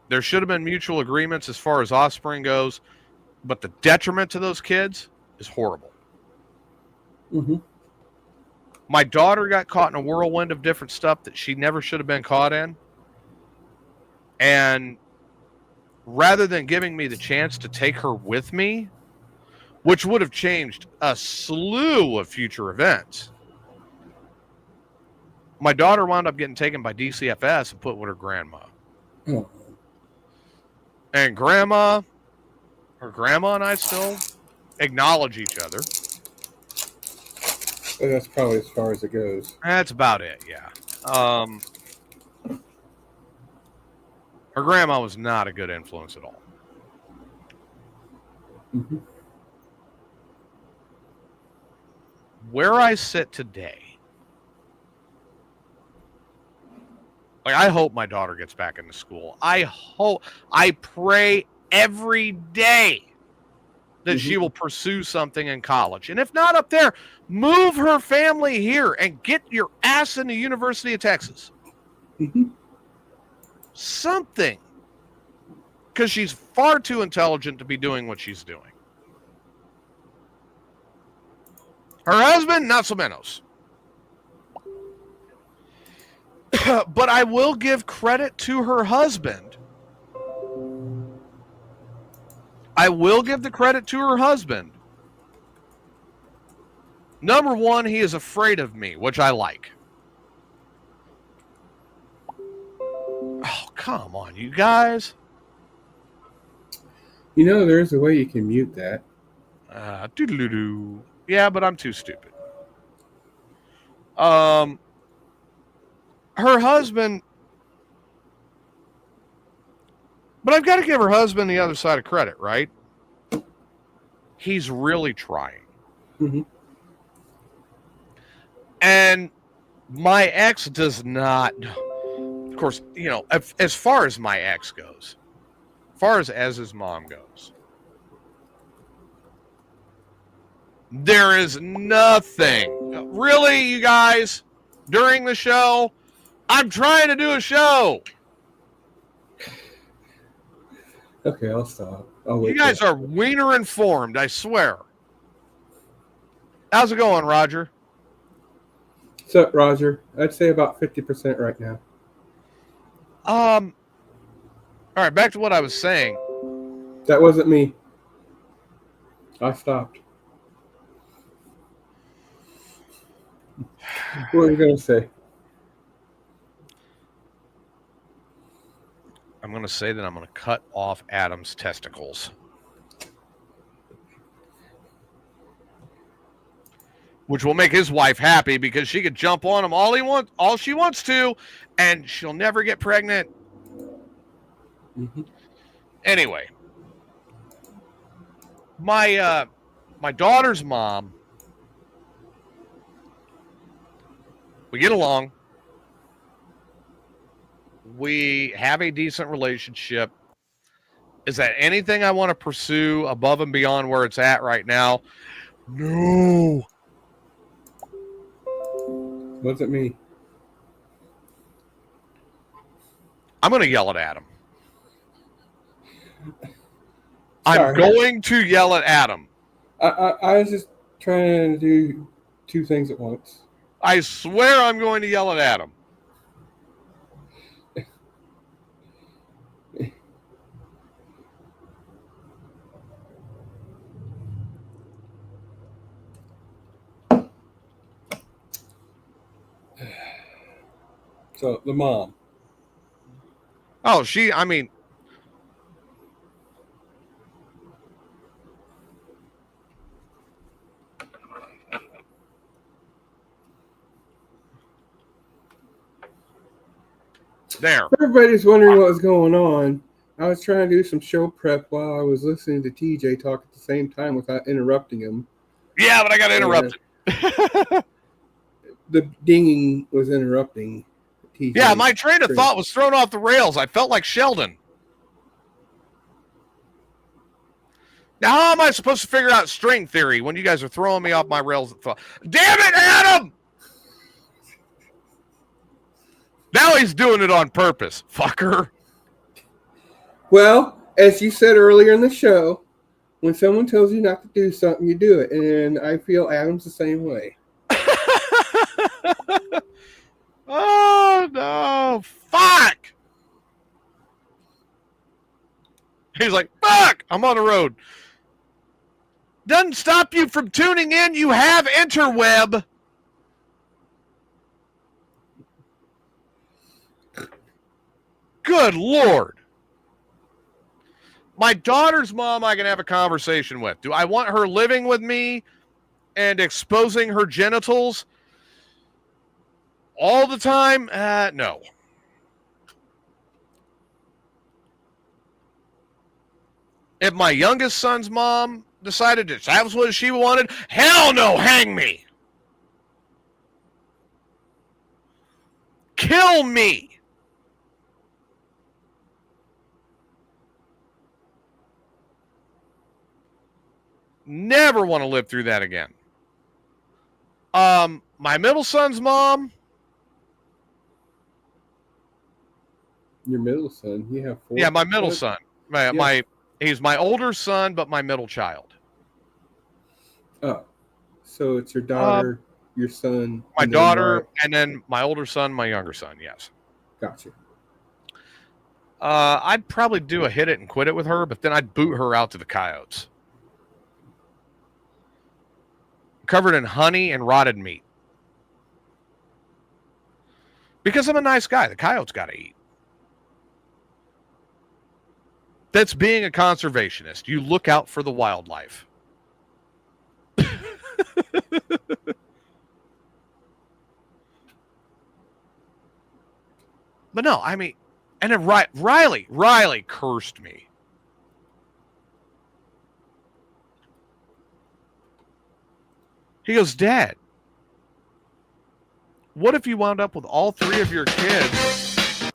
There should have been mutual agreements as far as offspring goes, but the detriment to those kids is horrible. Mm-hmm. My daughter got caught in a whirlwind of different stuff that she never should have been caught in. And rather than giving me the chance to take her with me, which would have changed a slew of future events, my daughter wound up getting taken by DCFS and put with her grandma. Oh. And her grandma and I still acknowledge each other. But that's probably as far as it goes. That's about it, yeah. Her grandma was not a good influence at all. Mm-hmm. Where I sit today, like, I hope my daughter gets back into school. I pray every day that she will pursue something in college. And if not up there, move her family here and get your ass in the University of Texas. Mm-hmm. Something. Because she's far too intelligent to be doing what she's doing. Her husband, not so menos. But I will give credit to her husband. I will give the credit to her husband. Number one, he is afraid of me, which I like. Oh, come on, you guys. You know, there's a way you can mute that. Doo-doo-doo-doo. Yeah, but I'm too stupid. Her husband, but I've got to give her husband the other side of credit, right? He's really trying. Mm-hmm. And my ex does not, of course, you know, as far as my ex goes, as far as his mom goes, there is nothing. Really, you guys, during the show, I'm trying to do a show. Okay, I'll stop. I'll wait. You guys are wiener informed, I swear. How's it going, Roger? What's up, Roger? I'd say about 50% right now. All right, back to what I was saying. That wasn't me. I stopped. What were you going to say? I'm going to say that I'm going to cut off Adam's testicles. Which will make his wife happy because she could jump on him all she wants to, and she'll never get pregnant. Mm-hmm. Anyway, my daughter's mom, we get along. We have a decent relationship. Is that anything I want to pursue above and beyond where it's at right now? No. Wasn't me. I'm going to yell at Adam. Sorry. I'm going to yell at Adam. I was just trying to do two things at once. I swear I'm going to yell at Adam. So, the mom. Oh, I mean, there. Everybody's wondering what was going on. I was trying to do some show prep while I was listening to TJ talk at the same time without interrupting him. Yeah, but I got interrupted. The dinging was interrupting TJ. Yeah, my train of thought was thrown off the rails. I felt like Sheldon. Now, how am I supposed to figure out string theory when you guys are throwing me off my rails of thought? Damn it, Adam! Now he's doing it on purpose, fucker. Well, as you said earlier in the show, when someone tells you not to do something, you do it. And I feel Adam's the same way. Oh, no. Fuck! He's like, fuck! I'm on the road. Doesn't stop you from tuning in. You have interweb. Good Lord. My daughter's mom I can have a conversation with. Do I want her living with me and exposing her genitals all the time? No. If my youngest son's mom decided that was what she wanted, hell no, hang me. Kill me. Never want to live through that again. My middle son's mom. Your middle son? You have 4? Yeah, my middle son. He's my older son, but my middle child. Oh, so it's your daughter, your son, my daughter, and then my older son, my younger son. Yes. Gotcha. I'd probably do a hit it and quit it with her, but then I'd boot her out to the coyotes. Covered in honey and rotted meat. Because I'm a nice guy. The coyotes got to eat. That's being a conservationist. You look out for the wildlife. But no, I mean, and then Riley cursed me. He goes, Dad, what if you wound up with all three of your kids?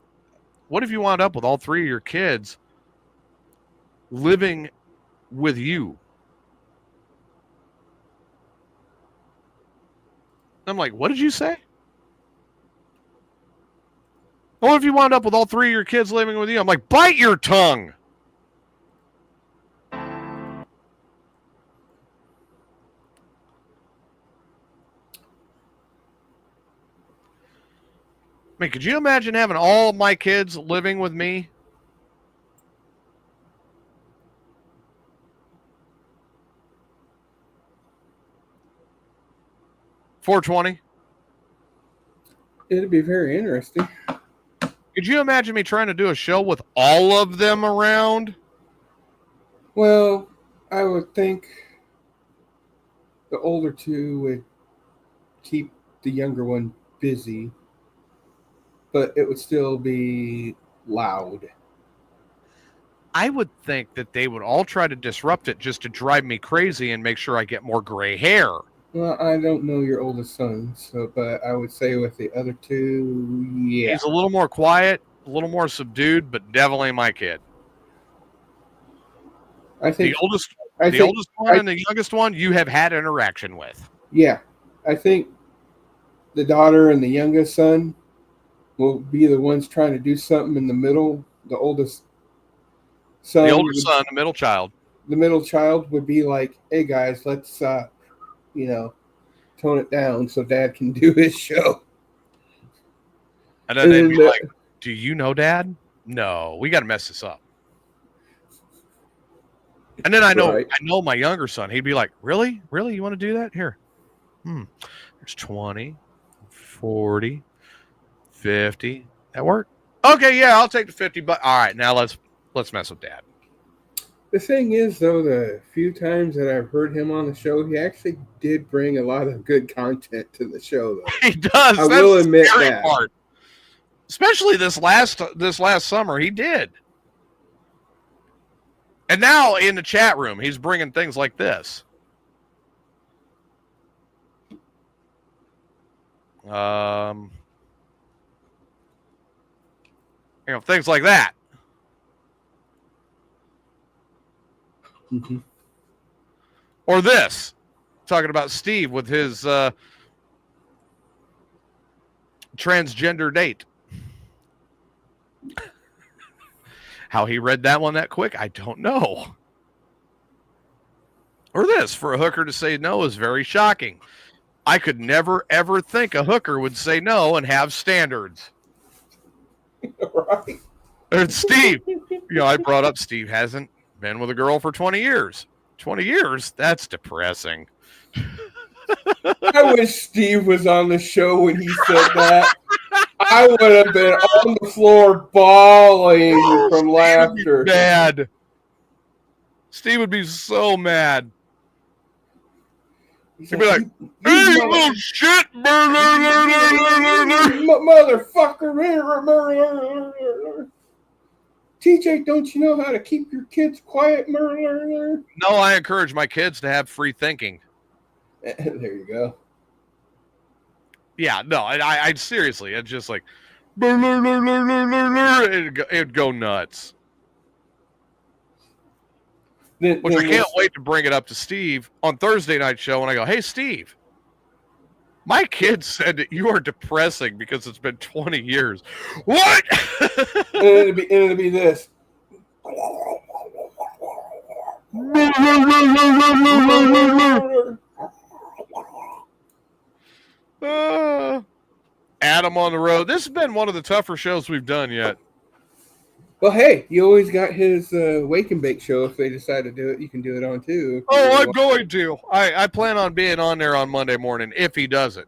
What if you wound up with all three of your kids living with you? I'm like, what did you say? What if you wound up with all three of your kids living with you? I'm like, bite your tongue. I mean, could you imagine having all of my kids living with me? $420. It'd be very interesting. Could you imagine me trying to do a show with all of them around? Well, I would think the older two would keep the younger one busy, but it would still be loud. I would think that they would all try to disrupt it just to drive me crazy and make sure I get more gray hair. Well, I don't know your oldest son, but I would say with the other two, yeah. He's a little more quiet, a little more subdued, but definitely my kid. I think the oldest one and the youngest one you have had interaction with. Yeah, I think the daughter and the youngest son will be the ones trying to do something in the middle. The oldest son, the older son, the middle child. The middle child would be like, "Hey guys, let's tone it down so Dad can do his show. And then they'd be like, "Do you know Dad? No, we got to mess this up." And then I know my younger son. He'd be like, "Really? Really? You want to do that? Here. There's 20, 40, 50. That work? Okay, yeah, I'll take the 50, but all right, now let's mess with Dad." The thing is, though, the few times that I've heard him on the show, he actually did bring a lot of good content to the show, though. He does. I will admit that. Part. Especially this last summer, he did. And now in the chat room, he's bringing things like this. Things like that. Mm-hmm. Or this, talking about Steve with his transgender date. How he read that one that quick, I don't know. Or this, for a hooker to say no is very shocking. I could never, ever think a hooker would say no and have standards. Right. And Steve, I brought up Steve hasn't been with a girl for 20 years. 20 years? That's depressing. I wish Steve was on the show when he said that. I would have been on the floor bawling from laughter. Would be mad. Steve would be so mad. He'd be like, "Hey, you little shit, motherfucker. TJ, don't you know how to keep your kids quiet? No, I encourage my kids to have free thinking." There you go. Yeah, no, I seriously, it's just like, it'd go nuts. Which I can't wait to bring it up to Steve on Thursday night show, and I go, "Hey, Steve, my kids said that you are depressing because it's been 20 years. What?" And it'll be this. Adam on the road. This has been one of the tougher shows we've done yet. Well, hey, you always got his Wake and Bake show. If they decide to do it, you can do it on too. Oh, I'm going to. I plan on being on there on Monday morning if he does it.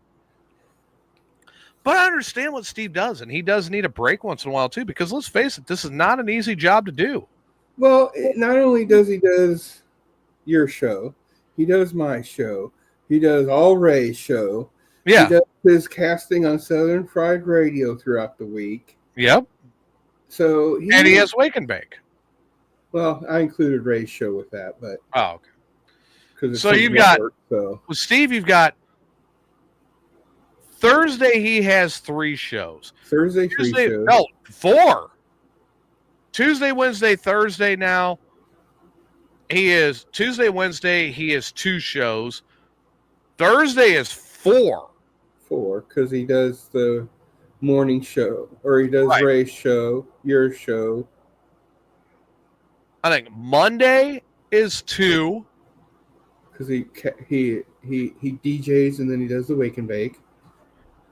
But I understand what Steve does, and he does need a break once in a while too, because let's face it, this is not an easy job to do. Well, not only does he does your show, he does my show, he does all Ray's show. Yeah. He does his casting on Southern Fried Radio throughout the week. Yep. So and he has Wake and Bake. Well, I included Ray's show with that, but okay. So you've got with Steve, you've got Thursday. He has 3 shows. Thursday, 3 shows. No, 4. Tuesday, Wednesday, Thursday. Now he is Tuesday, Wednesday. He is 2 shows. Thursday is 4. 4 because he does the morning show, or he does Ray's show, your show. I think Monday is 2 because he DJs and then he does the Wake and Bake.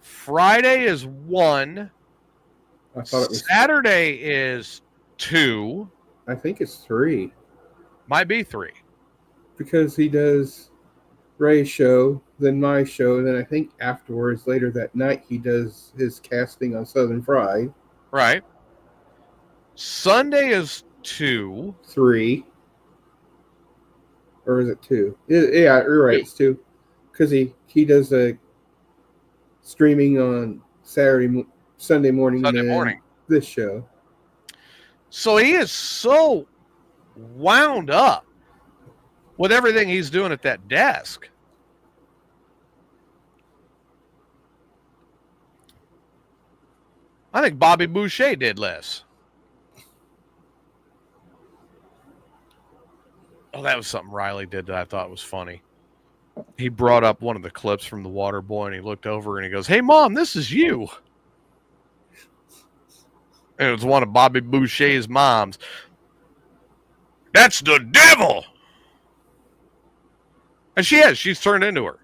Friday is 1. I thought it was Saturday is 2. I think it's 3. Might be 3 because he does Ray's show, then my show, then I think afterwards, later that night, he does his casting on Southern Fried. Right. Sunday is 2. 3. Or is it 2? Yeah, you're right. It's 2. Because he does a streaming on Sunday morning. This show. So he is so wound up with everything he's doing at that desk. I think Bobby Boucher did less. Oh, that was something Riley did that I thought was funny. He brought up one of the clips from The Water Boy, and he looked over and he goes, "Hey, Mom, this is you." And it was one of Bobby Boucher's moms. "That's the devil." And she's turned into her.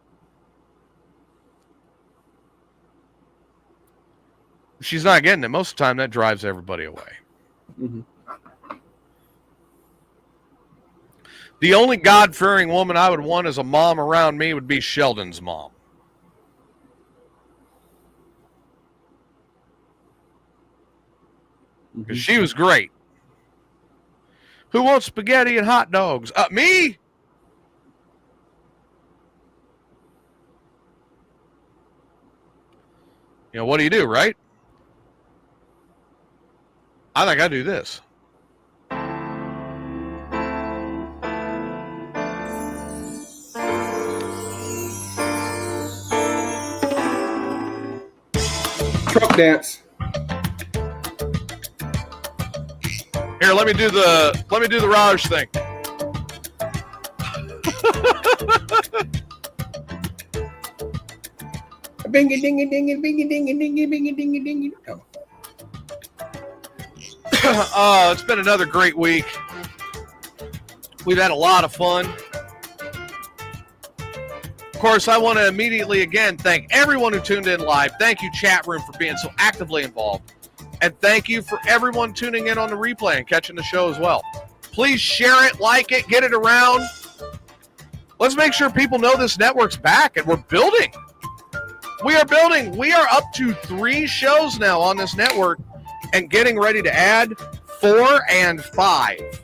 If she's not getting it, most of the time that drives everybody away. Mm-hmm. The only God-fearing woman I would want as a mom around me would be Sheldon's mom. Because she was great. Who wants spaghetti and hot dogs? Me? You know, what do you do, right? I think I do this. Truck dance. Here, let me do the Raj thing. Bing a ding a ding a bing a ding a ding a bing a ding a ding a. It's been another great week. We've had a lot of fun. Of course, I want to immediately again thank everyone who tuned in live. Thank you, chat room, for being so actively involved. And thank you for everyone tuning in on the replay and catching the show as well. Please share it, like it, get it around. Let's make sure people know this network's back and we're building. We are building. We are up to 3 shows now on this network and getting ready to add 4 and 5.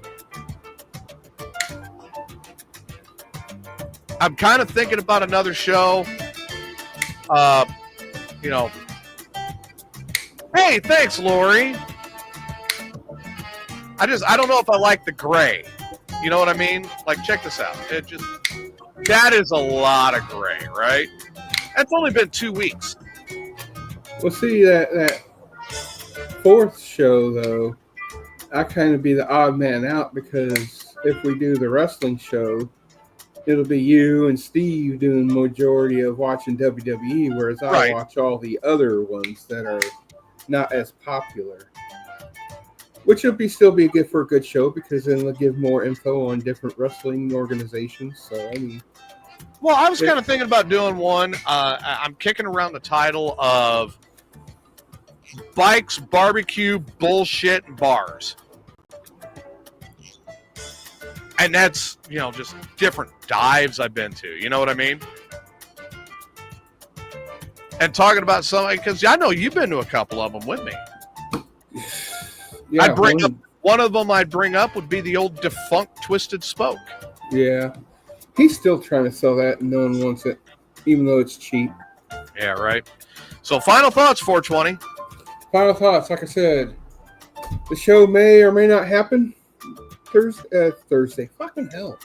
I'm kind of thinking about another show. You know. Hey, thanks, Lori. I don't know if I like the gray. You know what I mean? Like, check this out. That is a lot of gray, right? That's only been 2 weeks. Well, see, that 4th show, though, I kind of be the odd man out because if we do the wrestling show, it'll be you and Steve doing the majority of watching WWE, whereas I watch all the other ones that are not as popular. Which will still be good for a good show because then they'll give more info on different wrestling organizations. So, I mean... Well, I was kind of thinking about doing one. I'm kicking around the title of Bikes, Barbecue, Bullshit, and Bars. And that's, you know, just different dives I've been to. You know what I mean? And talking about something, because I know you've been to a couple of them with me. Yeah, one of them I'd bring up would be the old defunct Twisted Spoke. Yeah. He's still trying to sell that and no one wants it, even though it's cheap. Yeah, right. So final thoughts, 420. Final thoughts, like I said, the show may or may not happen. Thursday. Fucking hell.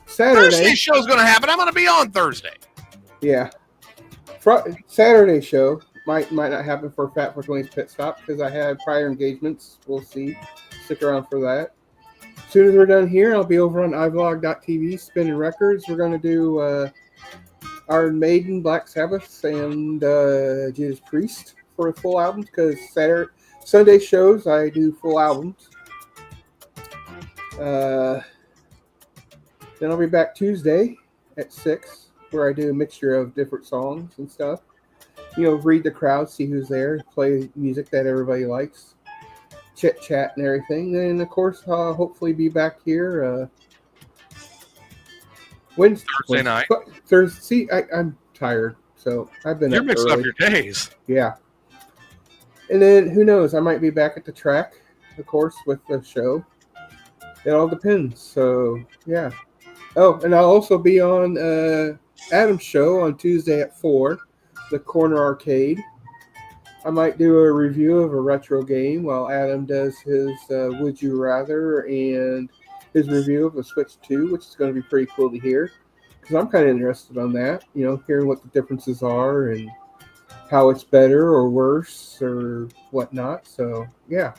Saturday. Thursday's show's going to happen. I'm going to be on Thursday. Yeah. Saturday show might not happen for Fat 420's Pit Stop because I had prior engagements. We'll see. Stick around for that. As soon as we're done here, I'll be over on iVlog.tv spinning records. We're going to do Iron Maiden, Black Sabbath, and Judas Priest for a full album because Sunday shows I do full albums. Then I'll be back Tuesday at 6 where I do a mixture of different songs and stuff. You know, read the crowd, see who's there, play music that everybody likes, chit chat and everything. Then of course I'll hopefully be back here Thursday night. Thursday. See, I'm tired, so I've been. You're mixing early. up your days. Yeah. And then who knows? I might be back at the track, of course, with the show. It all depends. So yeah. Oh, and I'll also be on Adam's show on Tuesday at 4, the Corner Arcade. I might do a review of a retro game while Adam does his Would You Rather and his review of the Switch 2, which is going to be pretty cool to hear because I'm kind of interested on that. You know, hearing what the differences are and how it's better or worse or whatnot. So yeah.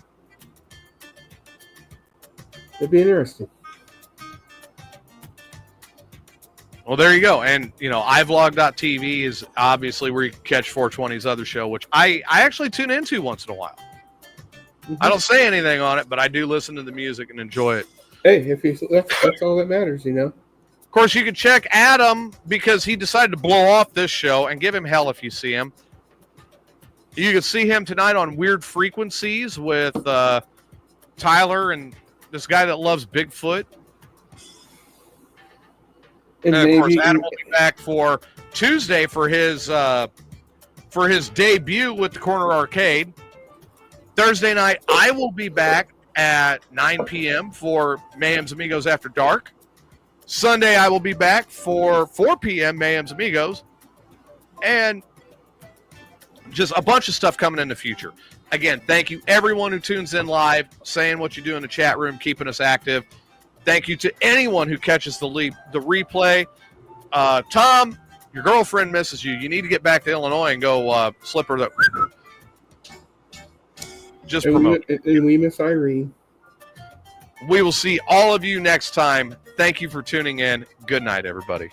It'd be interesting. Well, there you go. And, you know, iVlog.tv is obviously where you can catch 420's other show, which I actually tune into once in a while. Mm-hmm. I don't say anything on it, but I do listen to the music and enjoy it. Hey, that's all that matters, you know. Of course, you can check Adam because he decided to blow off this show and give him hell if you see him. You can see him tonight on Weird Frequencies with Tyler and this guy that loves Bigfoot. And of maybe course, Adam will be back for Tuesday for his debut with the Corner Arcade. Thursday night, I will be back at 9 p.m. for Mayhem's Amigos After Dark. Sunday, I will be back for 4 p.m. Mayhem's Amigos. And just a bunch of stuff coming in the future. Again, thank you everyone who tunes in live, saying what you do in the chat room, keeping us active. Thank you to anyone who catches the replay. Tom, your girlfriend misses you. You need to get back to Illinois and go slip her the. Just promote. And we miss Irene. We will see all of you next time. Thank you for tuning in. Good night, everybody.